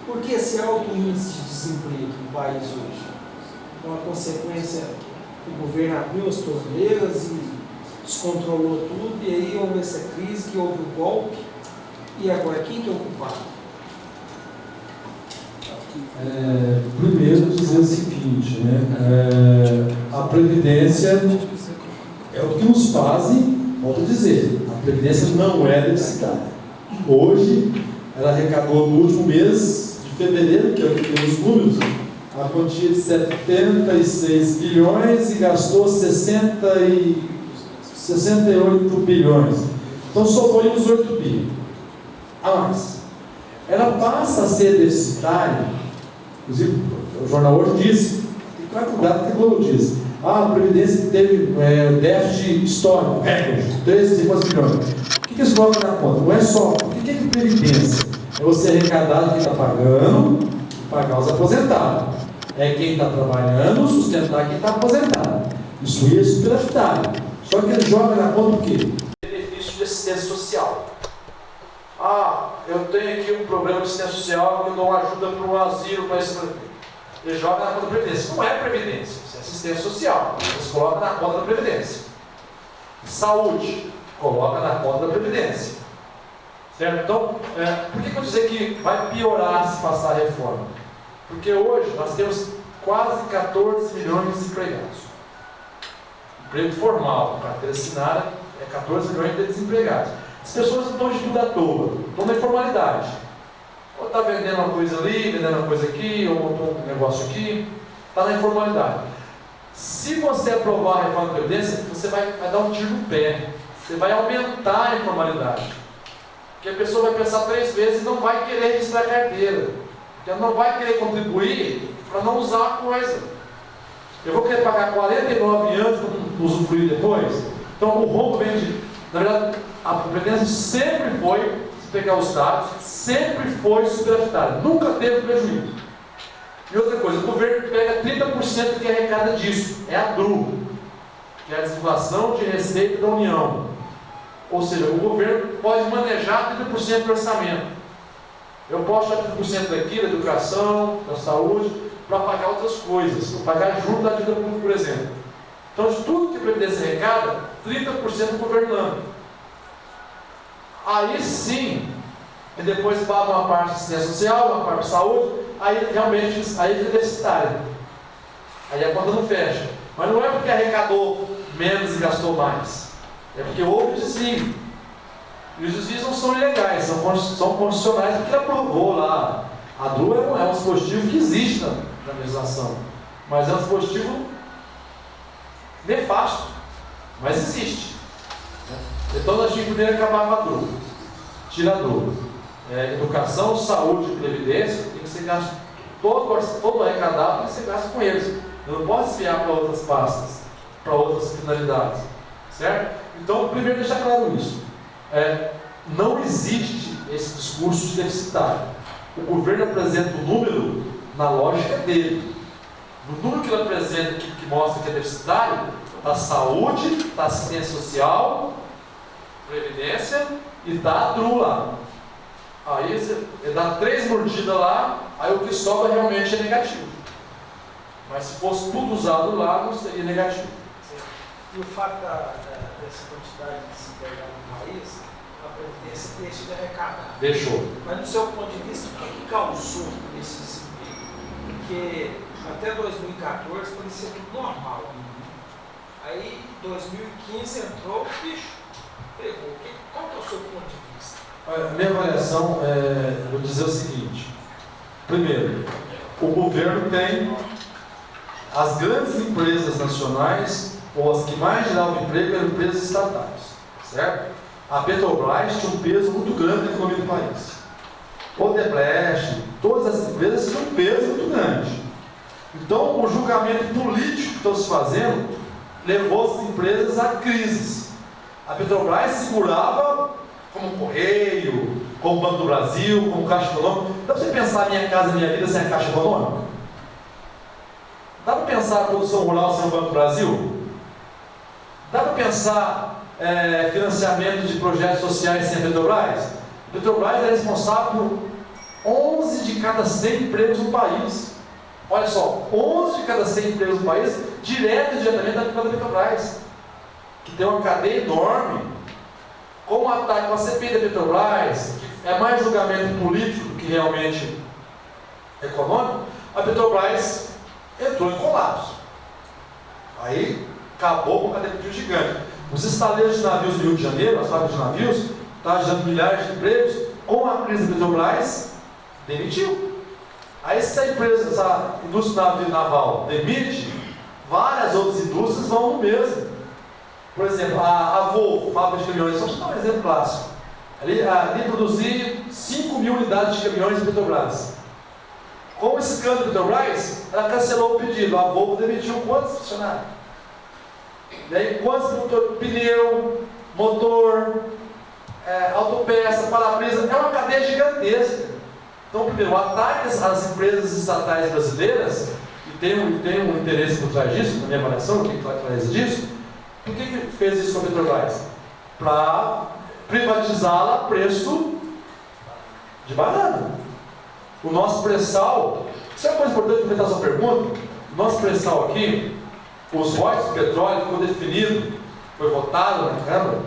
Por que esse alto índice de desemprego no país hoje? É uma consequência, o governo abriu as torneiras e descontrolou tudo, e aí houve essa crise, que houve o golpe, e agora quem que é o culpado? Primeiro, dizer o seguinte, a Previdência é o que nos fazem, volto a dizer, a Previdência não é deficitária. Hoje, ela arrecadou no último mês de fevereiro, que é o que tem os números, a quantia de 76 bilhões e gastou 68 bilhões. Então sobrou uns 8 bilhões a mais. Ela passa a ser deficitária, inclusive o jornal hoje disse, tem que tomar cuidado com o que a Globo diz. A Previdência teve déficit histórico, recorde, 13,5 bilhões. O que eles colocam na conta? Não é só. O que é Previdência? É você arrecadar quem está pagando e pagar os aposentados. É quem está trabalhando sustentar quem está aposentado. Isso ia superavitário. Só que ele joga na conta o quê? Benefício de assistência social. Eu tenho aqui um problema de assistência social que eu dou uma ajuda para um asilo, para esse. Ele joga na conta da Previdência. Não é Previdência, isso é assistência social. Eles colocam na conta da Previdência. Saúde, coloca na conta da Previdência. Certo? Então, por que eu vou dizer que vai piorar se passar a reforma? Porque hoje nós temos quase 14 milhões de desempregados. Emprego formal, carteira assinada, 14 milhões de desempregados. As pessoas não estão de tudo à toa, estão na informalidade. Ou está vendendo uma coisa ali, vendendo uma coisa aqui, ou montou um negócio aqui, está na informalidade. Se você aprovar a reforma da Previdência, você vai dar um tiro no pé. Você vai aumentar a informalidade. Porque a pessoa vai pensar 3 vezes e não vai querer registrar a carteira. Porque ela não vai querer contribuir para não usar a coisa. Eu vou querer pagar 49 anos para usufruir depois? Então o rombo vem de... Na verdade, a Previdência sempre foi, se pegar os dados, sempre foi superavitária. Nunca teve prejuízo. E outra coisa, o governo pega 30% que arrecada disso. É a DRU, que é a Distribuição de Receita da União. Ou seja, o governo pode manejar 30% do orçamento. Eu posso tirar 30% daqui, da educação, da saúde, para pagar outras coisas, para pagar juros da dívida pública, por exemplo. Então, de tudo que a Previdência arrecada, 30% o governo anda. Aí sim, e depois paga uma parte de assistência social, uma parte de saúde, aí realmente aí fica deficitário. Aí a conta não fecha. Mas não é porque arrecadou menos e gastou mais. É porque houve desvio. E os desvios não são ilegais, são constitucionais, porque ele aprovou lá. A DRU é um dispositivo que existe na legislação, mas é um dispositivo nefasto, mas existe. Então nós tínhamos que primeiro acabar com a DRU. Tira a DRU. Educação, saúde e previdência tem que ser gasto, todo arrecadado tem que ser gasto com eles. Eu não posso desviar para outras pastas, para outras finalidades. Certo? Então, primeiro deixar claro isso. Não existe esse discurso de deficitário. O governo apresenta o número na lógica dele. No número que ele apresenta, que mostra que é deficitário, está saúde, está assistência social, previdência e está a DRU lá. Aí ele dá 3 mordidas lá, aí o que sobra realmente é negativo. Mas se fosse tudo usado lá, não seria negativo. E o fato dessa quantidade de desempregado no país, a Previdência deixa de arrecadar. Deixou. Mas, do seu ponto de vista, o que causou esse desemprego? Porque até 2014 parecia tudo normal. Aí, 2015 entrou, bicho, pegou. Qual que é o seu ponto de vista? A minha avaliação vou dizer o seguinte. Primeiro, o governo tem as grandes empresas nacionais, ou as que mais geravam emprego, eram empresas estatais, certo? A Petrobras tinha um peso muito grande na economia do país. O Odebrecht, todas as empresas tinham um peso muito grande. Então, o julgamento político que estão se fazendo levou as empresas a crises. A Petrobras segurava como o Correio, como o Banco do Brasil, como Caixa Econômica. Dá para você pensar Minha Casa Minha Vida sem a Caixa Econômica? Dá para pensar a produção rural sem o Banco do Brasil? Dá para pensar financiamento de projetos sociais sem a Petrobras? A Petrobras é responsável por 11 de cada 100 empregos no país. Olha só, 11 de cada 100 empregos no país, direto e diretamente da Petrobras, que tem uma cadeia enorme. Com o ataque com a CPI da Petrobras, que é mais julgamento político do que realmente econômico, a Petrobras entrou em colapso. Aí acabou com a cadeia produtiva gigante. Os estaleiros de navios do Rio de Janeiro, as fábricas de navios, estão gerando milhares de empregos. Com a crise da Petrobras, demitiu. Aí essa indústria naval demite, várias outras indústrias vão no mesmo. Por exemplo, a Volvo, fábrica de caminhões, só para dar um exemplo clássico. Ali produzir 5 mil unidades de caminhões de Petrobras. Com esse escândalo da Petrobras, ela cancelou o pedido. A Volvo demitiu quantos funcionários? E aí, quantos pneu, motor, autopeça, para-brisa, é uma cadeia gigantesca. Então, primeiro, o ataque às empresas estatais brasileiras, e tem um interesse por trás disso, na minha avaliação, o que por trás disso. Por que fez isso com a Petrobras? Para privatizá-la a preço de banana. O nosso pré-sal, isso é uma coisa importante para completar a sua pergunta. O nosso pré-sal aqui, os royalties do petróleo ficou definido foi votado na Câmara,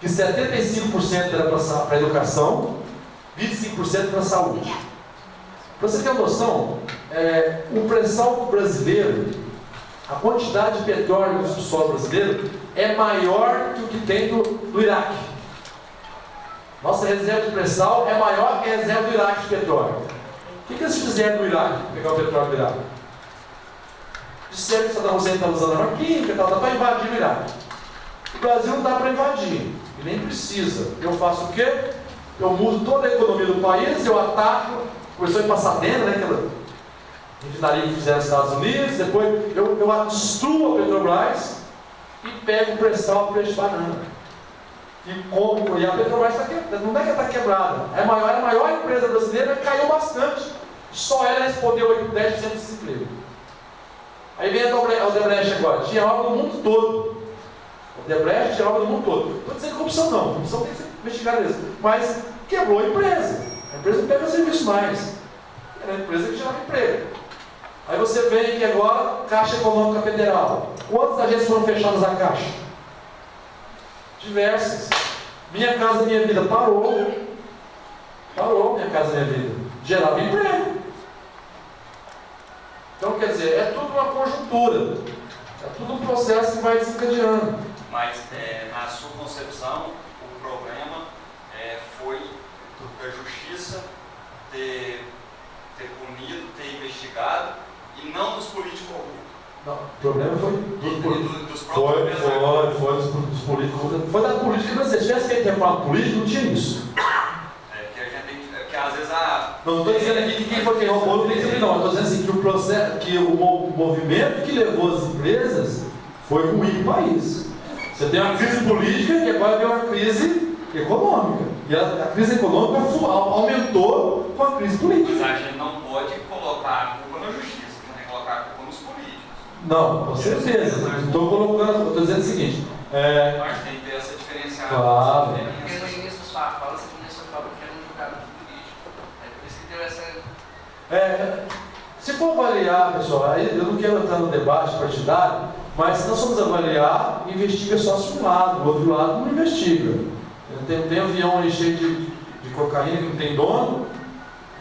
que 75% era para a educação, 25% para a saúde. Para você ter uma noção, o pré-sal brasileiro, a quantidade de petróleo no subsolo brasileiro é maior que o que tem no Iraque. Nossa reserva de pré-sal é maior que a reserva do Iraque de petróleo. O que eles fizeram no Iraque para pegar o petróleo do Iraque? Disseram que Saddam Hussein está usando arma química, está para invadir o Iraque. O Brasil não dá para invadir, e nem precisa. Eu faço o quê? Eu mudo toda a economia do país, eu ataco, começou em Pasadena, né, aquela refinaria que fizeram nos Estados Unidos, depois eu destruo a Petrobras e pego o pré-sal para preço de banana. E a Petrobras não é que está quebrada, é a maior empresa brasileira, caiu bastante. Só ela respondeu 10% de desemprego. Aí vem a Odebrecht agora, tinha obra no mundo todo. A Odebrecht tinha obra no mundo todo. Não estou dizendo corrupção não, corrupção tem que ser investigada mesmo. Mas quebrou a empresa. A empresa não pega serviço mais. Era a empresa que gerava emprego. Aí você vem aqui agora, Caixa Econômica Federal. Quantas agências foram fechadas a Caixa? Diversas. Minha Casa Minha Vida parou. Parou Minha Casa Minha Vida. Gerava emprego. Então, quer dizer, é tudo uma conjuntura. É tudo um processo que vai desencadeando. Mas, na sua concepção, o problema foi da justiça ter punido, ter investigado, e não dos políticos corruptos. Não, o problema foi dos próprios dos políticos. Foi da política brasileira. Se tivesse feito reforma política, não tinha isso. Que a gente tem que às vezes Não estou dizendo aqui que quem foi que roubou tem que ser, não. Estou dizendo assim que o processo, que o movimento que levou as empresas foi ruim para o país. Você tem uma crise política e agora vem uma crise econômica. E a crise econômica aumentou com a crise política. Mas a gente não pode colocar a culpa na justiça, a gente tem que colocar a culpa nos políticos. Não, com certeza. Estou dizendo o seguinte. Mas tem que ter essa diferenciação. Claro. Porque no início dos fala, você começou a falar que era um julgado político. É por isso que deu essa. Se for avaliar, pessoal, aí eu não quero entrar no debate partidário, mas se nós formos avaliar, investiga só um lado, o outro lado não investiga. Tem avião aí cheio de cocaína que não tem dono,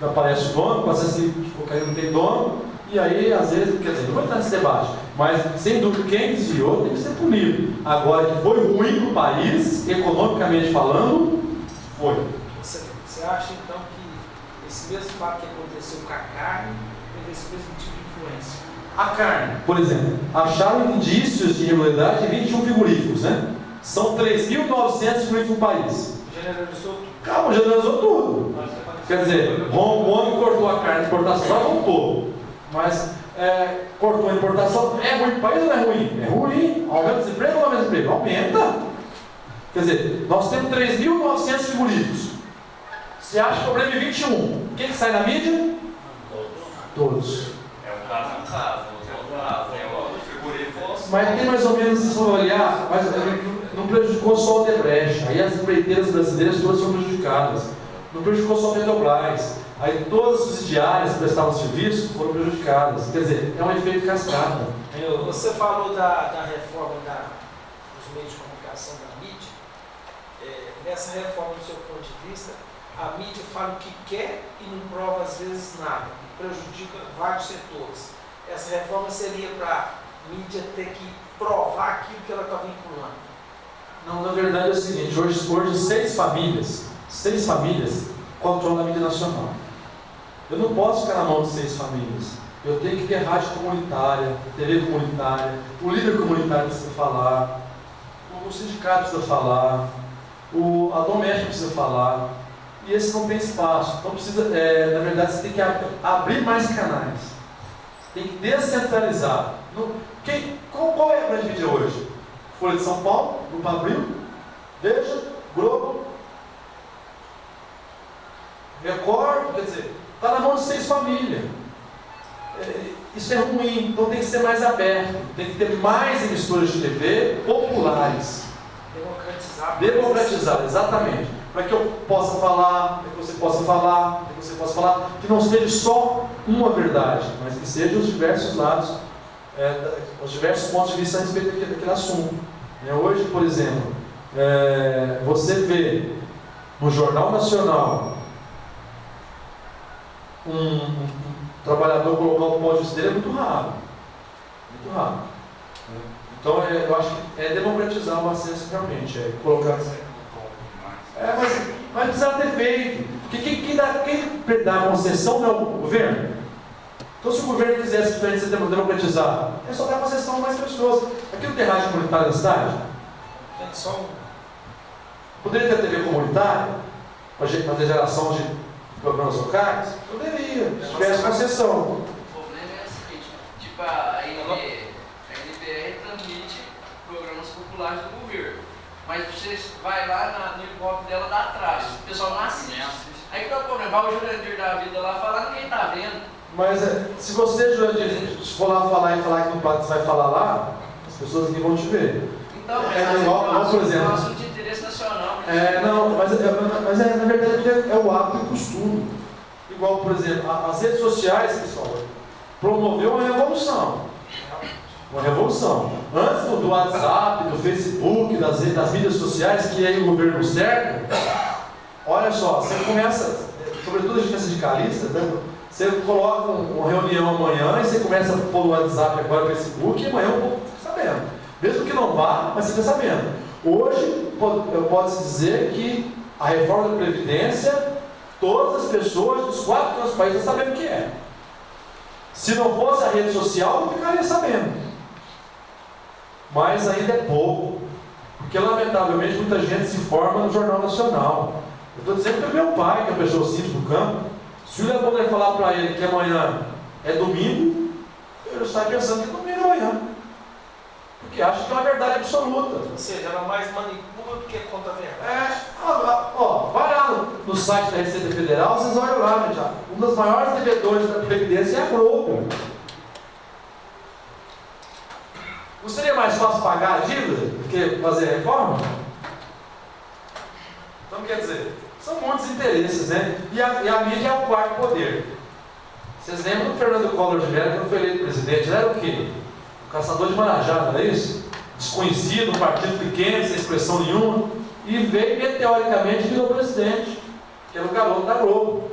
não aparece o dono, processo de cocaína não tem dono, e aí às vezes, quer dizer, não vou entrar nesse debate, mas sem dúvida quem desviou tem que ser punido. Agora, que foi ruim para o país, economicamente falando, foi. Você acha então que esse mesmo fato que aconteceu com a carne teve esse mesmo tipo de influência? A carne, por exemplo, acharam indícios de irregularidade em 21 frigoríficos, né? São 3.900 frigoríficos no país. Generalizou tudo. Calma, generalizou tudo. Quer dizer, Hong Kong cortou a carne de importação, já voltou. Mas cortou a importação, é ruim para o país ou não é ruim? É ruim. Aumenta o desemprego ou não aumenta o desemprego? Aumenta. Quer dizer, nós temos 3.900 frigoríficos. Você acha que o problema é 21? Quem que sai na mídia? Todos. É um caso, outro caso. O frigorífico. Mas tem mais ou menos, se for olhar, mas não prejudicou só o Odebrecht. Aí as empreiteiras brasileiras todas foram prejudicadas. Não prejudicou só a Petrobras. Aí todas as subsidiárias que prestavam serviço foram prejudicadas. Quer dizer, é um efeito cascata. Você falou da reforma dos meios de comunicação da mídia. Nessa reforma, do seu ponto de vista, a mídia fala o que quer e não prova às vezes nada. Prejudica vários setores. Essa reforma seria para a mídia ter que provar aquilo que ela está vinculando. Não, na verdade é o seguinte, hoje seis famílias controlam a mídia nacional. Eu não posso ficar na mão de 6 famílias. Eu tenho que ter rádio comunitária, TV comunitária, o líder comunitário precisa falar, o sindicato precisa falar, a doméstica precisa falar, e esse não tem espaço. Então precisa, na verdade, você tem que abrir mais canais, tem que descentralizar. Qual é a grande mídia hoje? Folha de São Paulo, Grupo Abril, Veja, Globo, Record, quer dizer, está na mão de 6 famílias. Isso é ruim, então tem que ser mais aberto, tem que ter mais emissoras de TV populares. Democratizar, exatamente. Para que eu possa falar, para que você possa falar, para que você possa falar, que não seja só uma verdade, mas que sejam os diversos lados, os diversos pontos de vista a respeito daquele assunto. Hoje, por exemplo, você vê no Jornal Nacional um trabalhador colocar o pódio dele é muito raro. Muito raro. Então, eu acho que é democratizar o acesso realmente, é colocar. Mas precisa ter feito. Porque quem dá a concessão não é o governo. Então, se o governo quisesse democratizar, é só dar concessão a mais pessoas. Aqui no terráqueo comunitário da cidade, Tem só poderia ter TV comunitária, para fazer geração de programas locais? Poderia, se tivesse concessão. O problema é o seguinte, tipo a NPR transmite programas populares do governo, mas você vai lá no Ibope dela, dá atrás, o pessoal não assiste. Aí que dá o problema, vai o Jurandir da vida lá falar, ninguém tá vendo. Mas se você, Jurandir, for lá falar que no Pacto você vai falar lá, as pessoas aqui vão te ver. Então, igual, por exemplo. É um assunto de interesse nacional. Mas na verdade é o hábito e o costume. Igual, por exemplo, as redes sociais, pessoal, promoveu uma revolução. Uma revolução. Antes do WhatsApp, do Facebook, das mídias sociais, que aí o governo cerca, olha só, você começa, sobretudo a gente é sindicalista, né? Você coloca uma reunião amanhã e você começa a pôr no WhatsApp agora, no Facebook, e amanhã o povo fica sabendo. Mesmo que não vá, mas você fica sabendo. Hoje, pode-se dizer que a reforma da Previdência, todas as pessoas dos 4 cantos do país estão sabendo o que é. Se não fosse a rede social, não ficaria sabendo. Mas ainda é pouco. Porque, lamentavelmente, muita gente se informa no Jornal Nacional. Eu estou dizendo que é meu pai, que é uma pessoa simples do campo. Se o Leandro falar para ele que amanhã é domingo, ele está pensando que é domingo amanhã. Porque acha que é uma verdade absoluta. Ou seja, ela mais manipula do que conta a verdade. Vai lá no site da Receita Federal, vocês olham lá, já. Um dos maiores devedores da Previdência é a Globo. Não seria mais fácil pagar a dívida do que fazer a reforma? Então, quer dizer, são muitos interesses, né? E a mídia é o quarto poder. Vocês lembram do Fernando Collor de Mello, quando foi eleito presidente? Ele era o quê? O caçador de marajá, não é isso? Desconhecido, um partido pequeno, sem expressão nenhuma, e veio meteoricamente virou presidente, que era o garoto da Globo.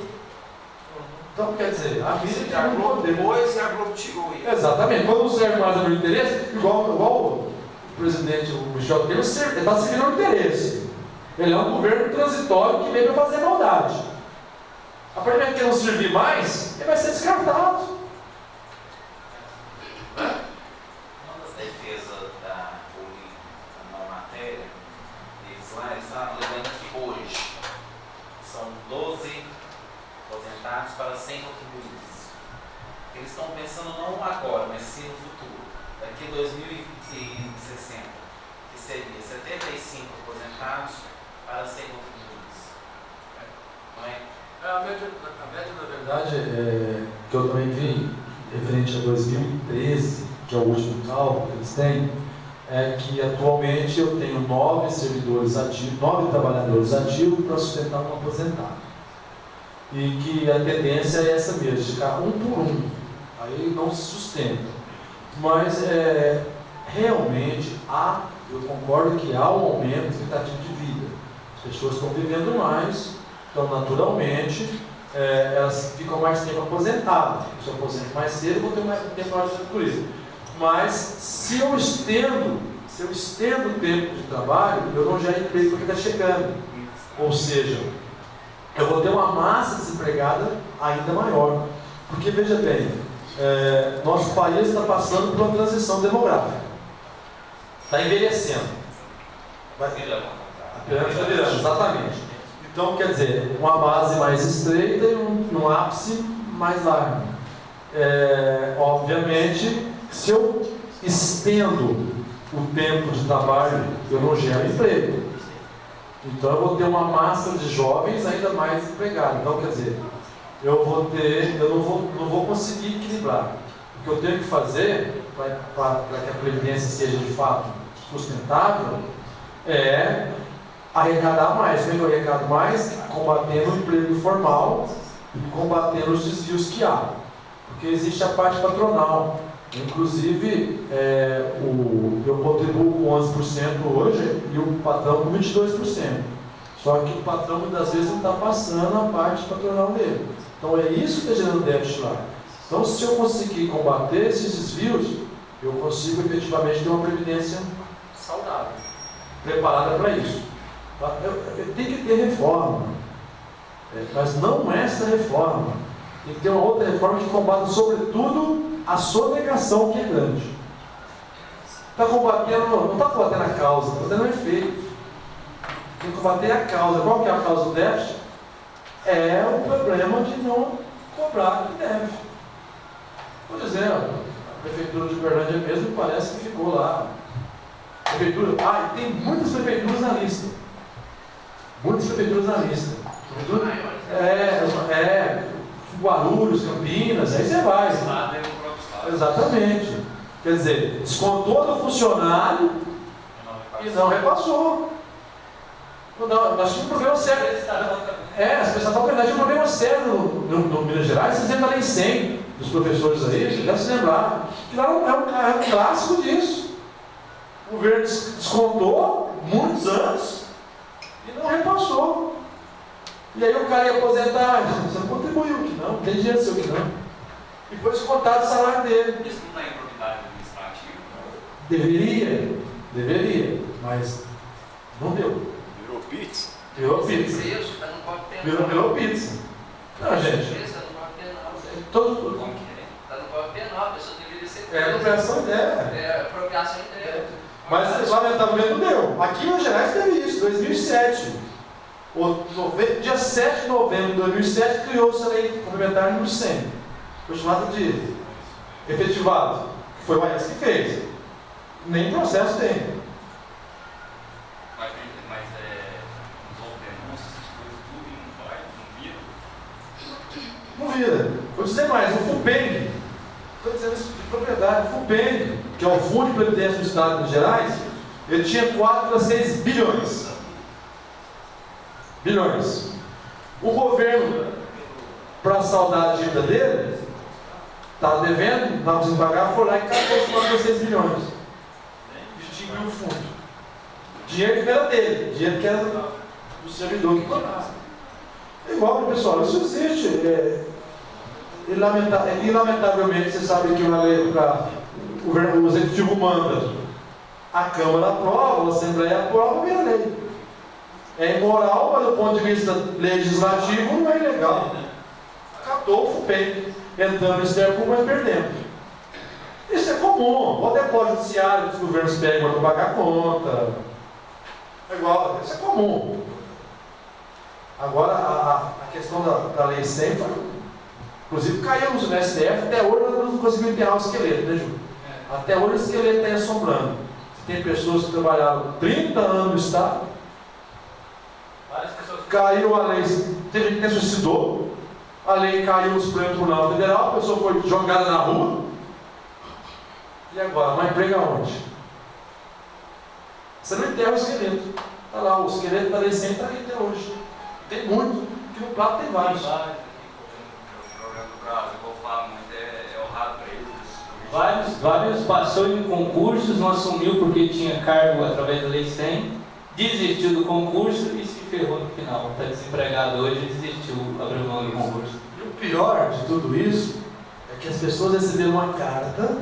Então, quer dizer, a mídia tem muito poder. Depois a Globo tirou ele. Exatamente. Quando não serve mais ao meu interesse, igual o presidente, o Michel Temer, ele está servindo ao interesse. Ele é um governo transitório que veio para fazer maldade. A partir do momento que ele não servir mais, ele vai ser descartado. Defesa da uma matéria, eles estavam levando que hoje são 12 aposentados para 100 contribuintes. Eles estão pensando não agora, mas sim no futuro. Daqui a 2060, que seria 75 aposentados para 100 contribuintes. Não é? A média, na verdade, que eu também vi, referente a 2013, que é o último cálculo que eles têm, é que atualmente eu tenho 9 servidores ativos, 9 trabalhadores ativos para sustentar um aposentado. E que a tendência é essa mesmo, de ficar um por um. Aí não se sustenta. Mas realmente eu concordo que há um aumento de expectativa de vida. As pessoas estão vivendo mais, então naturalmente elas ficam mais tempo aposentadas. Se eu aposento mais cedo, eu vou ter mais tempo de turismo. Mas se eu estendo o tempo de trabalho, eu não gero emprego porque está chegando. Ou seja, eu vou ter uma massa desempregada ainda maior. Porque, veja bem, nosso país está passando por uma transição demográfica. Está envelhecendo. Está virando, exatamente. Então, quer dizer, uma base mais estreita e um ápice mais largo. Obviamente, se eu estendo o tempo de trabalho, eu não gero emprego. Então eu vou ter uma massa de jovens ainda mais empregados. Então, quer dizer, eu não vou conseguir equilibrar. O que eu tenho que fazer para que a previdência seja de fato sustentável é arrecadar mais. Como é que eu arrecado mais? Combatendo o emprego informal e combatendo os desvios que há. Porque existe a parte patronal, Inclusive, eu contribuo com 11% hoje e o patrão com 22%. Só que o patrão muitas vezes não está passando a parte patronal dele. Então é isso que está gerando déficit lá. Então, se eu conseguir combater esses desvios, eu consigo efetivamente ter uma previdência saudável, preparada para isso. Tem que ter reforma, mas não essa reforma. Tem que ter uma outra reforma que combata, sobretudo, a sonegação, que é grande. Não está combatendo a causa, está combatendo o efeito. Tem que combater a causa. Qual que é a causa do déficit? É o problema de não cobrar o que deve. Por exemplo, a prefeitura de Uberlândia mesmo parece que ficou lá. Prefeitura, e tem muitas prefeituras na lista. Muitas prefeituras na lista. Guarulhos, Campinas, aí você vai. Exatamente. Quer dizer, descontou do funcionário e não repassou. Nós tínhamos um problema sério. As pessoas estão tinha um problema sério no Minas Gerais, vocês lembram da Lei 100 dos professores aí, vocês devem se lembrar. Que lá é um clássico disso. O governo descontou muitos anos e não repassou. E aí o cara ia aposentar, você não contribuiu, que não tem dinheiro seu que não. E foi descontado o salário dele. Isso não está em propriedade administrativa? Deveria, mas não deu. Virou pizza? Virou pizza. Virou pizza. Não, gente. Todo... Como que é? Está no Código Penal, a pessoa deveria ser É apropriação indébita. Apropriação indébita. Mas lamentavelmente não deu. Aqui em Minas Gerais teve isso, 2007. Dia 7 de novembro de 2007 criou-se a lei complementar número 100. Foi chamado de efetivado. Foi o AES que fez. Nem processo tem. Mas envolve denúncias, essas coisas, tudo e não vira. Vou dizer mais, o FUPENG, estou dizendo isso de propriedade, o FUPENG, que é o Fundo de Previdência do Estado de Minas Gerais, ele tinha 4,6 bilhões. O governo, para saldar a dívida dele, estava devendo, estava sem pagar, foi lá e captou os 4,6 bilhões. Extinguiu o fundo. Dinheiro que não era dele, dinheiro que era do servidor que cobrava. Igual, pessoal, isso existe. E lamentavelmente, você sabe que o Executivo manda, a Câmara aprova, a Assembleia aprova, vira lei. É imoral, mas do ponto de vista legislativo não é ilegal. Catou o FUPENG, entrando no externo, mas perdendo. Isso é comum. O depósito judiciário que os governos pegam para pagar a conta. É igual, isso é comum. Agora, a questão da Lei 100 foi, inclusive, caímos no STF, até hoje nós não conseguimos enterrar o esqueleto, né, Ju? Até hoje o esqueleto está aí assombrando. Tem pessoas que trabalharam 30 anos no Estado, caiu a lei, teve gente que suicidou, a lei caiu no Supremo Tribunal Federal, a pessoa foi jogada na rua, e agora, mas emprego aonde? Você não enterra o esqueleto. Está lá, o esqueleto da Lei 100 está aí até hoje. Tem muito, que no prato tem vários. O programa do Brasil, eu vou falar muito, é honrado para eles. Vários passou em concursos, não assumiu porque tinha cargo através da Lei 100, desistiu do concurso e se ferrou no final. Está desempregado hoje e desistiu, abriu mão do concurso. E o pior de tudo isso é que as pessoas receberam uma carta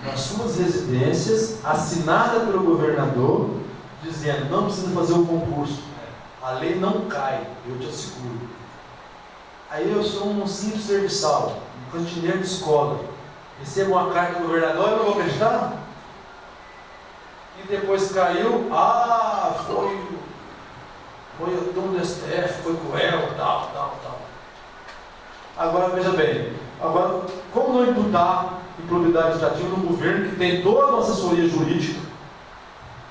nas suas residências, assinada pelo governador, dizendo: não precisa fazer o concurso, a lei não cai, eu te asseguro. Aí eu sou um simples serviçal, um cantineiro de escola, recebo uma carta do governador, eu não vou acreditar? E depois caiu, foi o dono do STF, foi cruel, tal. Agora veja bem, como não imputar improbidade administrativa no governo que tem toda uma assessoria jurídica,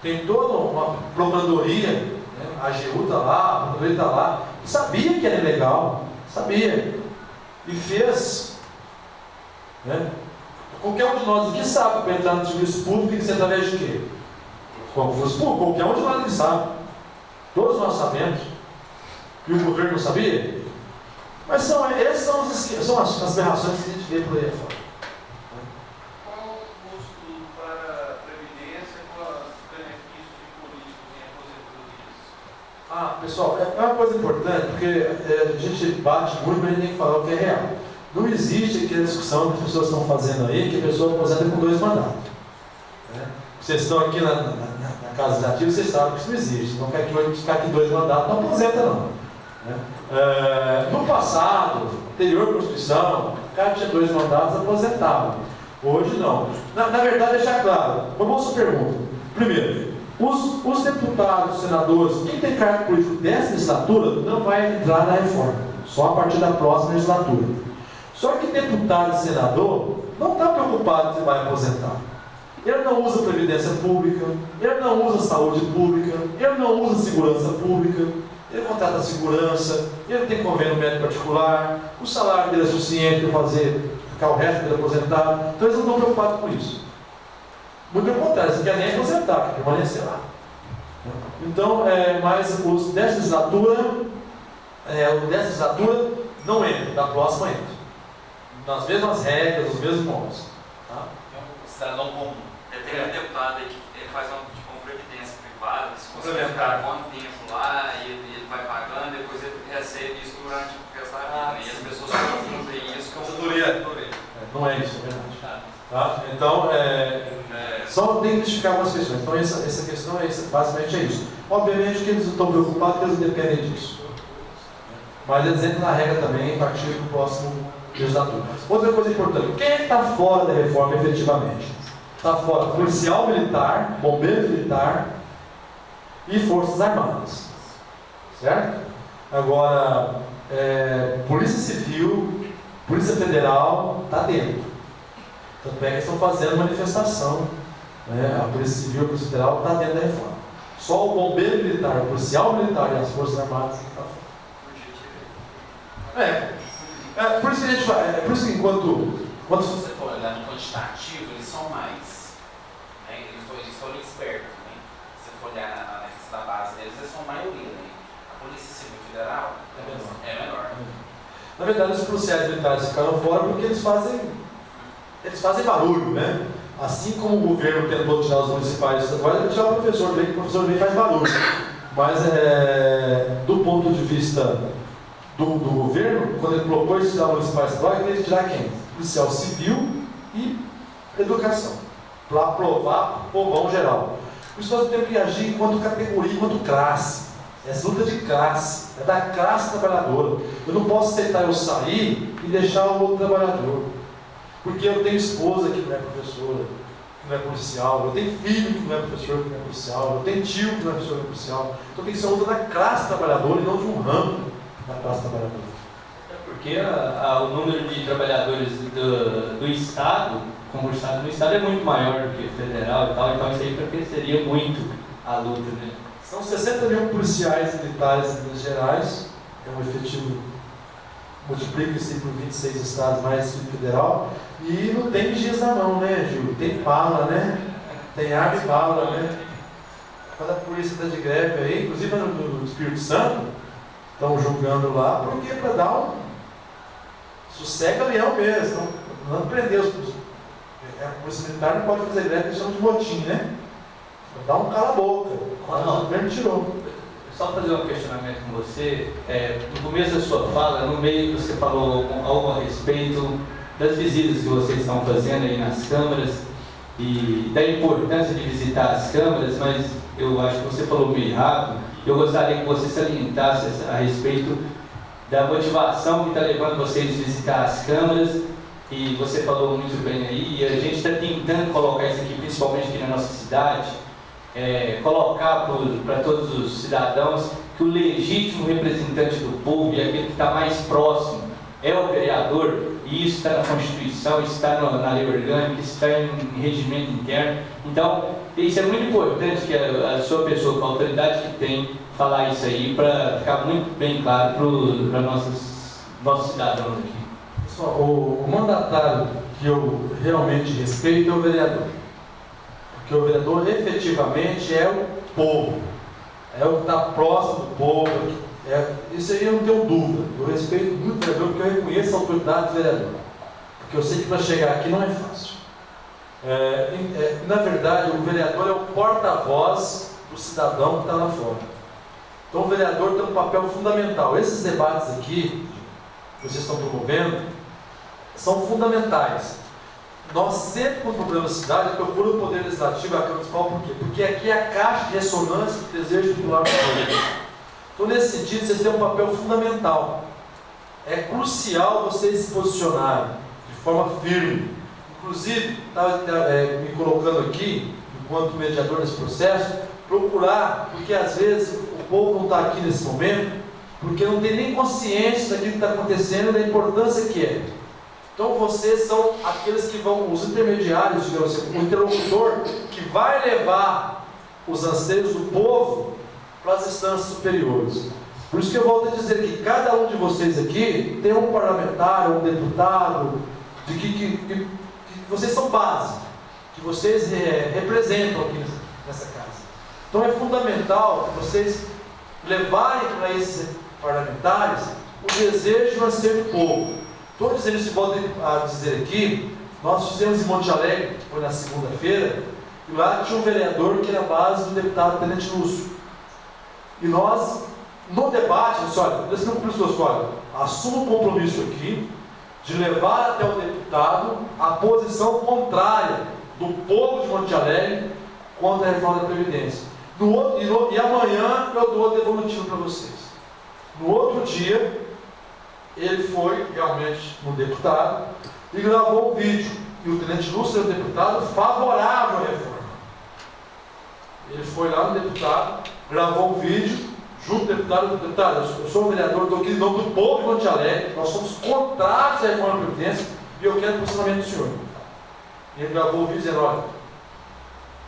tem toda uma procuradoria, né? A AGU está lá, a procuradoria está lá, sabia que era ilegal, sabia, e fez, né? Qualquer um de nós aqui sabe que para entrar no serviço público tem que ser através de quê? Concurso público, qualquer um de nós aqui sabe, todos nós sabemos, e o governo não sabia? Mas essas são as aberrações que a gente vê por aí fora. Pessoal, é uma coisa importante, porque a gente bate muito, mas a gente tem que falar o que é real. Não existe aquela discussão que as pessoas estão fazendo aí, que a pessoa aposenta com 2 mandatos. Né? Vocês estão aqui na Casa Legislativa, vocês sabem que isso não existe. Não quer que ficar aqui 2 mandatos, não aposenta não. Né? No passado, anterior à Constituição, o cara tinha 2 mandatos, aposentava. Hoje não. Na verdade, deixar claro, uma boa pergunta. Primeiro, os deputados, senadores, quem tem cargo político dessa legislatura não vai entrar na reforma, só a partir da próxima legislatura. Só que deputado e senador não está preocupado se vai aposentar. Ele não usa previdência pública, ele não usa saúde pública, ele não usa segurança pública, ele contrata segurança, ele tem convênio médico particular, o salário dele é suficiente para ficar o resto dele aposentado, então eles não estão preocupados com isso. Muito pelo contrário, eles não querem nem aposentar, quer permanecer lá. Então, mas os dessa legislatura não entra, da próxima entra. Nas mesmas regras, os mesmos modos. Tá? Cidadão comum. Tem um deputado aí que faz uma previdência privada, que se conseguir ficar quanto tempo lá, e ele vai pagando, depois ele recebe isso durante o resto da vida. E as pessoas confundem isso com aposentadoria. Não é isso, é verdade. Tá? Então, só tem que identificar algumas questões. Então, essa questão basicamente é isso. Obviamente que eles não estão preocupados porque eles dependem disso. Mas eles entram na regra também a partir do próximo legislatura. Outra coisa importante: quem está fora da reforma efetivamente? Está fora policial militar, bombeiro militar e forças armadas. Certo? Agora, Polícia Civil, Polícia Federal, está dentro. Tanto é que eles estão fazendo manifestação. Né? A Polícia Civil e a Polícia Federal está dentro da reforma. Só o bombeiro militar, o policial militar e as forças armadas estão fora. Por isso que a gente fala, por isso que enquanto Se você for olhar no quantitativo, eles são mais. Né? Eles foram espertos. Né? Se você for olhar na lista da base deles, eles são a maioria. Né? A Polícia Civil Federal é menor. Na verdade, os policiais militares ficaram fora porque eles fazem barulho, né? Assim como o governo tentou tirar os municipais, agora tirar o professor bem, que o professor bem faz barulho. Mas, do ponto de vista do governo, quando ele propôs tirar os municipais estaduais, ele queria tirar quem? Policial civil e educação, para aprovar o povão geral. Por isso nós temos que agir enquanto categoria, enquanto classe. Essa luta de classe, é da classe trabalhadora. Eu não posso aceitar eu sair e deixar o outro trabalhador. Porque eu tenho esposa que não é professora, que não é policial, eu tenho filho que não é professor, que não é policial, eu tenho tio que não é professor, que não é policial. Então tem que ser uma luta da classe trabalhadora e não de um ramo da classe trabalhadora. Porque o número de trabalhadores do Estado, como o Estado no Estado, é muito maior do que o federal e tal, então isso aí cresceria muito a luta, né? São 60 mil policiais militares em Minas Gerais, é um efetivo, multiplica isso por 26 estados mais Distrito Federal, e não tem vigias na mão, né, Gil? Tem bala, né? Tem arma e bala, né? Quando a polícia está de greve aí, inclusive no Espírito Santo, estão julgando lá, porque é para dar um sossega-leão mesmo, não prender os policiais. A polícia militar não pode fazer greve, eles chamam de motim, né? Dá um cala-boca. O governo tirou. Só fazer um questionamento com você. No começo da sua fala, no meio você falou algo a respeito das visitas que vocês estão fazendo aí nas câmaras e da importância de visitar as câmaras, mas eu acho que você falou meio rápido. Eu gostaria que você salientasse a respeito da motivação que está levando vocês a visitar as câmaras, e você falou muito bem aí, e a gente está tentando colocar isso aqui, principalmente aqui na nossa cidade, colocar para todos os cidadãos que o legítimo representante do povo e aquele que está mais próximo é o vereador, e isso está na Constituição, isso está na lei orgânica, isso está em regimento interno. Então, isso é muito importante que a sua pessoa, com a autoridade que tem, falar isso aí para ficar muito bem claro para nossos cidadãos aqui. Pessoal, o mandatário que eu realmente respeito é o vereador. Porque o vereador efetivamente é o povo, é o que está próximo do povo. Isso aí eu não tenho dúvida. Eu respeito muito o vereador porque eu reconheço a autoridade do vereador. Porque eu sei que para chegar aqui não é fácil. Na verdade, o vereador é o porta-voz do cidadão que está lá fora. Então o vereador tem um papel fundamental. Esses debates aqui, que vocês estão promovendo, são fundamentais. Nós sempre, com problemas da cidade, procuramos o Poder Legislativo e a Câmara Municipal, por quê? Porque aqui é a caixa de ressonância do desejo popular do povo. Então, nesse sentido, vocês têm um papel fundamental. É crucial vocês se posicionarem de forma firme. Inclusive, estava me colocando aqui, enquanto mediador desse processo, procurar, porque às vezes o povo não está aqui nesse momento, porque não tem nem consciência daquilo que está acontecendo e da importância que é. Então vocês são aqueles que vão, os intermediários, digamos assim, o interlocutor que vai levar os anseios do povo para as instâncias superiores. Por isso que eu volto a dizer que cada um de vocês aqui tem um parlamentar, um deputado, de que vocês são base, que vocês representam aqui nessa casa. Então é fundamental que vocês levarem para esses parlamentares o desejo e o anseio do povo. Estou dizendo isso, volto a dizer aqui, nós fizemos em Monte Alegre, foi na segunda-feira, e lá tinha um vereador que era base do deputado Tenente Lúcio. E nós, no debate, disse, olha, nós não cumprimos olha, assuma o compromisso aqui de levar até o deputado a posição contrária do povo de Monte Alegre contra a reforma da Previdência. E amanhã eu dou o devolutivo para vocês. No outro dia, ele foi realmente no deputado e gravou um vídeo. E o Tenente Lúcio era um deputado favorável à reforma. Ele foi lá no deputado, gravou um vídeo, junto ao deputado, eu sou um vereador, estou aqui em nome do povo de Monte Alegre, nós somos contrários à reforma da Previdência e eu quero o posicionamento do senhor. E ele gravou o vídeo dizendo, olha,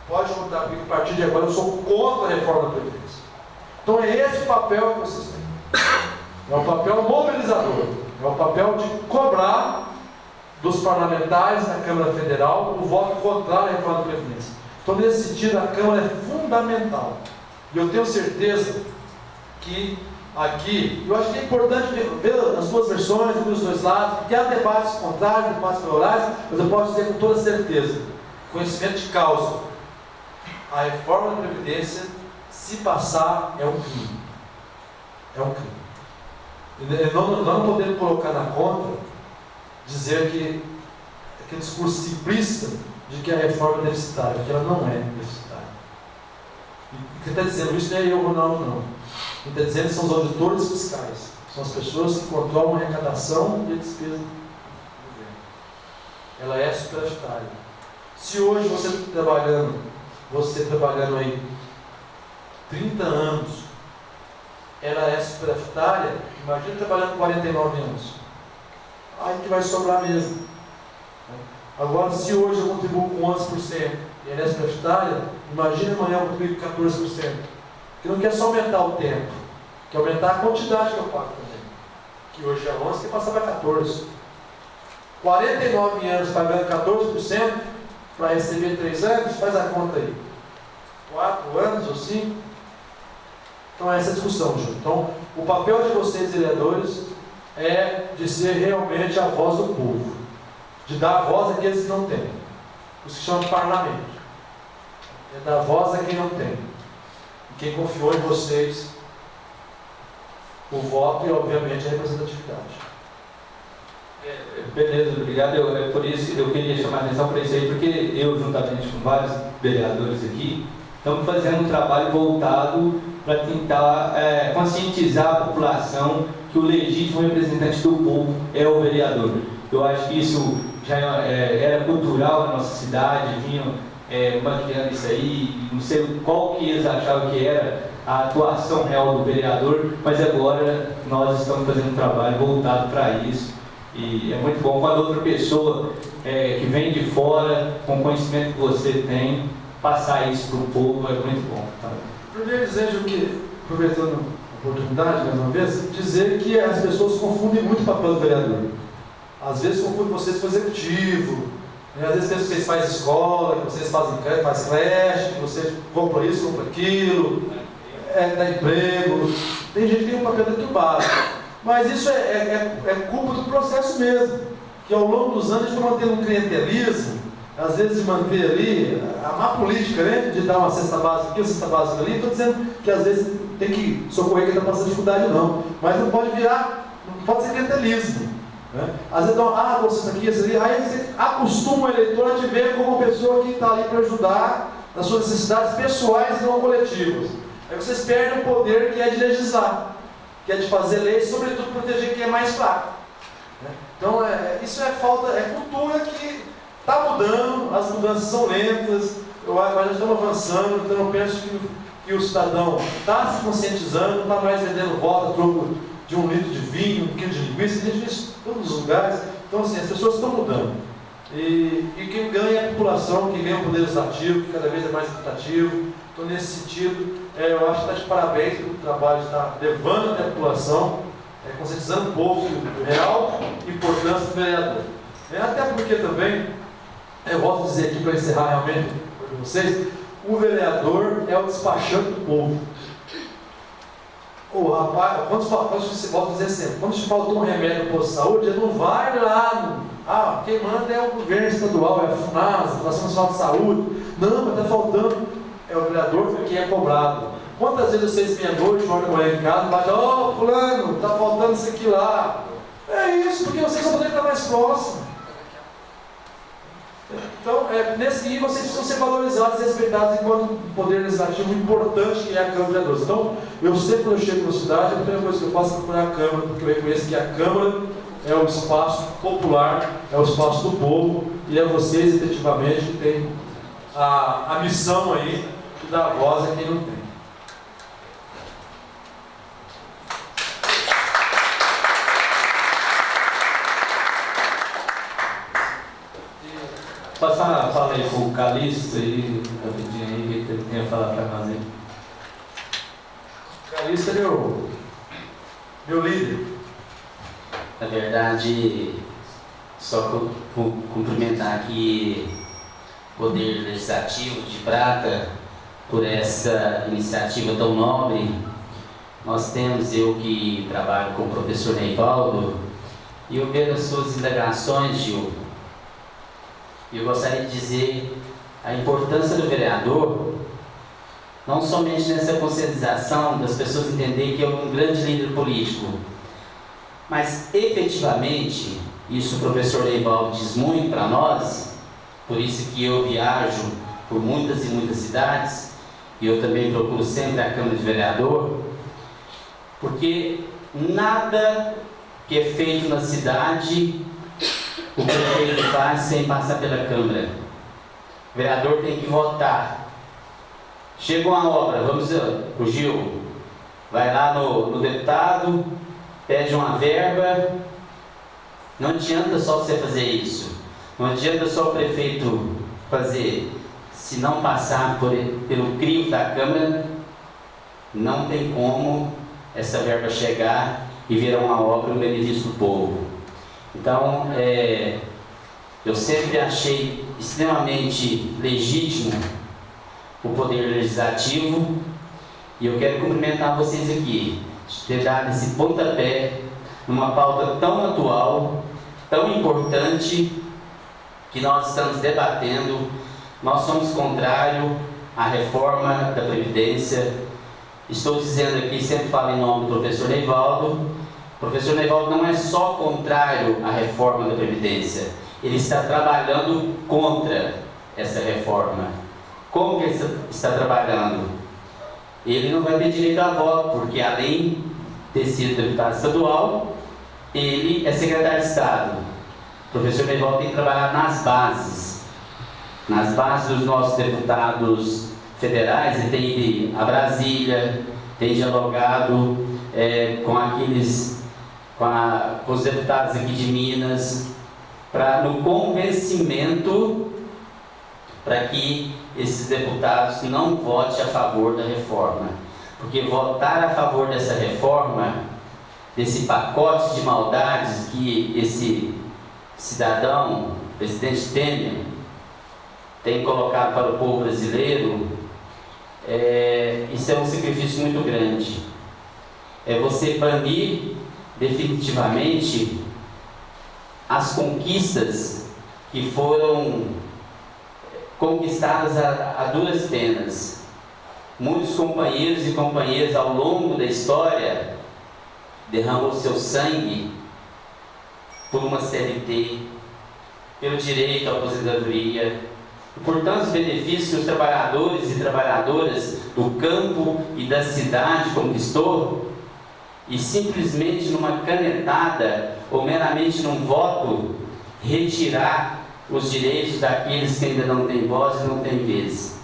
pode contar comigo, a partir de agora eu sou contra a reforma da Previdência. Então é esse o papel que vocês têm. É um papel mobilizador, é um papel de cobrar dos parlamentares da Câmara Federal o voto contrário à reforma da Previdência. Então, nesse sentido, a Câmara é fundamental. E eu tenho certeza que aqui, eu acho que é importante ver as duas versões, ver os dois lados, porque há debates contrários, debates favoráveis, mas eu posso dizer com toda certeza, conhecimento de causa, a reforma da Previdência, se passar, é um crime. É um crime. Nós não podemos colocar na conta, dizer que aquele discurso simplista de que a reforma é deficitária, porque ela não é deficitária. E quem está dizendo isso não é eu, Ronaldo, não. Quem está dizendo são os auditores fiscais, são as pessoas que controlam a arrecadação e a despesa do governo. Ela é superavitária. Se hoje você trabalhando aí 30 anos, ela é superavitária, imagina trabalhando 49 anos. Aí que vai sobrar mesmo. Agora, se hoje eu contribuo com 11% e ela é superavitária, imagina amanhã eu contribuo com 14%. Porque não quer só aumentar o tempo, quer aumentar a quantidade que eu pago também. Que hoje é 11%, que passa para 14%. 49 anos pagando 14% para receber 3 anos, faz a conta aí. 4 anos ou 5. Então, essa é a discussão, Júlio. Então, o papel de vocês, vereadores, é de ser realmente a voz do povo, de dar voz àqueles que não têm. Isso se chama parlamento. É dar voz a quem não tem. E quem confiou em vocês o voto e, obviamente, a representatividade. Beleza, obrigado. É por isso que eu queria chamar a atenção para isso aí, porque eu, juntamente com vários vereadores aqui, estamos fazendo um trabalho voltado para tentar conscientizar a população que o legítimo representante do povo é o vereador. Eu acho que isso já era cultural na nossa cidade, vinham maquiando isso aí, não sei qual que eles achavam que era a atuação real do vereador, mas agora nós estamos fazendo um trabalho voltado para isso. E é muito bom quando outra pessoa que vem de fora, com o conhecimento que você tem, passar isso para o povo, é muito bom. Tá? Primeiro desejo que, aproveitando a oportunidade, mais uma vez, dizer que as pessoas confundem muito o papel do vereador. Às vezes confundem vocês com o executivo, né? Às vezes pensam que vocês fazem escola, que vocês fazem creche, que vocês compram isso, compram aquilo, dá emprego. Tem gente que tem um papel dentro do básico. Mas isso é culpa do processo mesmo, que ao longo dos anos a gente foi mantendo um clientelismo às vezes de manter ali a má política, né? De dar uma cesta básica aqui, uma cesta básica ali. Estou dizendo que às vezes tem que socorrer quem está passando dificuldade, não. Mas não pode virar, não pode ser clientelismo. Né? Às vezes dá uma cesta aqui, essa ali, aí você acostuma o eleitor a te ver como uma pessoa que está ali para ajudar nas suas necessidades pessoais e não coletivas. Aí vocês perdem o poder que é de legislar, que é de fazer leis, sobretudo proteger quem é mais fraco. Né? Então, isso é falta, é cultura que está mudando, as mudanças são lentas, nós já estamos avançando, então eu penso que o cidadão está se conscientizando, não está mais vendendo voto a troco de 1 litro de vinho, 1 quilo de linguiça, a gente vê isso em todos os lugares. Então, assim, as pessoas estão mudando. E quem ganha é a população, quem ganha o poder legislativo, que cada vez é mais equitativo. Então, nesse sentido, eu acho que está de parabéns pelo trabalho de estar levando até a população, conscientizando o povo da real importância do vereador. Até porque também, eu volto a dizer aqui para encerrar realmente com vocês, o vereador é o despachante do povo. O rapaz, volto a dizer sempre, quando te faltou um remédio no posto de saúde, ele não vai lá, quem manda é o governo estadual, é a FUNASA, a Fundação Nacional de Saúde. Não, mas está faltando, é o vereador que é cobrado. Quantas vezes vocês meia-noite, uma hora da manhã em casa, batem, fulano, está faltando isso aqui lá. É isso, porque vocês só podem estar mais próximos. Então, nesse nível, vocês precisam ser valorizados e respeitados enquanto poder legislativo importante que é a Câmara de Vereadores. Então, eu sempre quando eu chego na cidade, a primeira coisa que eu faço é procurar a Câmara, porque eu reconheço que a Câmara é o espaço popular, é o espaço do povo, e é vocês, efetivamente, que têm a missão aí de dar voz a quem não tem. Passar a fala aí com o Calixto aí, rapidinho aí, que ele tem a falar para nós aí. Calixto é meu líder. Na verdade, só cumprimentar aqui o Poder Legislativo de Prata por essa iniciativa tão nobre. Nós temos, eu que trabalho com o professor Neivaldo, e eu vejo as suas indagações, Gil. Eu gostaria de dizer a importância do vereador, não somente nessa conscientização das pessoas entenderem que é um grande líder político, mas efetivamente, isso o professor Neivaldo diz muito para nós, por isso que eu viajo por muitas e muitas cidades, e eu também procuro sempre a Câmara de Vereador, porque nada que é feito na cidade o prefeito faz sem passar pela Câmara. O vereador tem que votar. Chega uma obra, vamos dizer, o Gil vai lá no deputado, pede uma verba. Não adianta só você fazer isso. Não adianta só o prefeito fazer. Se não passar pelo crivo da Câmara, não tem como essa verba chegar e virar uma obra no benefício do povo. Então, eu sempre achei extremamente legítimo o Poder Legislativo, e eu quero cumprimentar vocês aqui, de ter dado esse pontapé numa pauta tão atual, tão importante, que nós estamos debatendo. Nós somos contrários à reforma da Previdência. Estou dizendo aqui, sempre falo em nome do professor Neivaldo. O professor Neivaldo não é só contrário à reforma da Previdência, ele está trabalhando contra essa reforma. Como que ele está trabalhando? Ele não vai ter direito a voto, porque além de ter sido deputado estadual, ele é secretário de Estado. O professor Neivaldo tem que trabalhar nas bases dos nossos deputados federais. Ele tem ido a Brasília, tem dialogado com os deputados aqui de Minas, no convencimento para que esses deputados não votem a favor da reforma. Porque votar a favor dessa reforma, desse pacote de maldades que esse cidadão, presidente Temer, tem colocado para o povo brasileiro, isso é um sacrifício muito grande. É você banir definitivamente as conquistas que foram conquistadas a duras penas. Muitos companheiros e companheiras ao longo da história derramou seu sangue por uma CLT, pelo direito à aposentadoria, por tantos benefícios que os trabalhadores e trabalhadoras do campo e da cidade conquistou, e simplesmente numa canetada ou meramente num voto retirar os direitos daqueles que ainda não têm voz e não têm vez.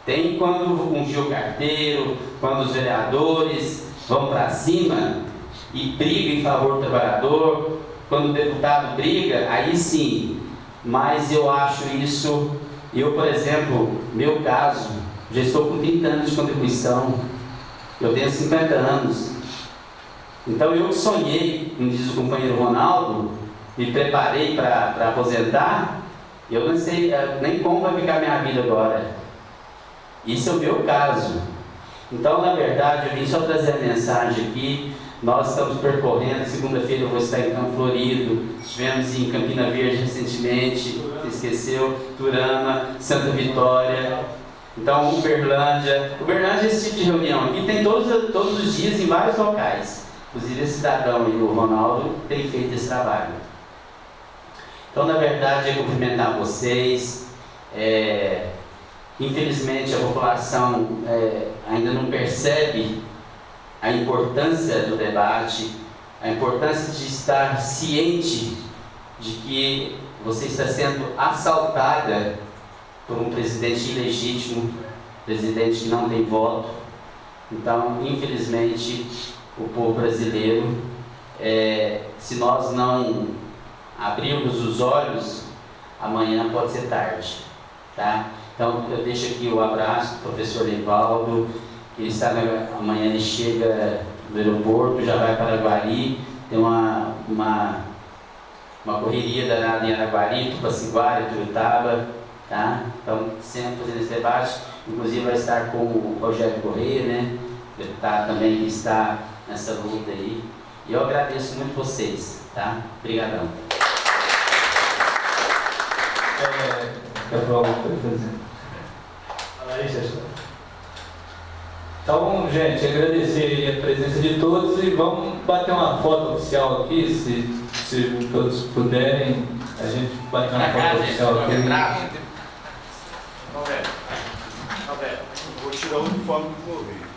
Tem quando ungiu o carteiro, quando os vereadores vão para cima e brigam em favor do trabalhador, quando o deputado briga, aí sim. Mas eu acho isso, eu, por exemplo, meu caso, já estou com 30 anos de contribuição, eu tenho 50 anos. Então eu sonhei, como diz o companheiro Ronaldo, me preparei para aposentar, eu não sei nem como vai ficar minha vida agora. Isso é o meu caso. Então, na verdade, eu vim só trazer a mensagem aqui. Nós estamos percorrendo, segunda-feira eu vou estar em Campo Florido, estivemos em Campina Verde recentemente, você esqueceu, Turama, Santa Vitória, então Uberlândia. Uberlândia é esse tipo de reunião aqui, tem todos os dias em vários locais. Inclusive esse cidadão aí, o Ronaldo, tem feito esse trabalho. Então, na verdade, é cumprimentar vocês. Infelizmente, a população ainda não percebe a importância do debate, a importância de estar ciente de que você está sendo assaltada por um presidente ilegítimo, presidente que não tem voto. Então, infelizmente, o povo brasileiro, se nós não abrirmos os olhos, amanhã pode ser tarde, tá? Então, eu deixo aqui o abraço do professor Evaldo, que ele está amanhã ele chega do aeroporto, já vai para Araguari, tem uma correria danada em Araguari, Tupaciguara, Turutaba, tá? Então, sempre fazendo esse debate, inclusive vai estar com o Rogério Correia, né? Deputado também que está nessa luta aí. E eu agradeço muito vocês, tá? Obrigadão. Quer falar alguma coisa? Fala aí, gestor. Então, gente, agradecer aí a presença de todos e vamos bater uma foto oficial aqui, se todos puderem, a gente bater uma foto oficial aqui. Vou tirar o uniforme do governo.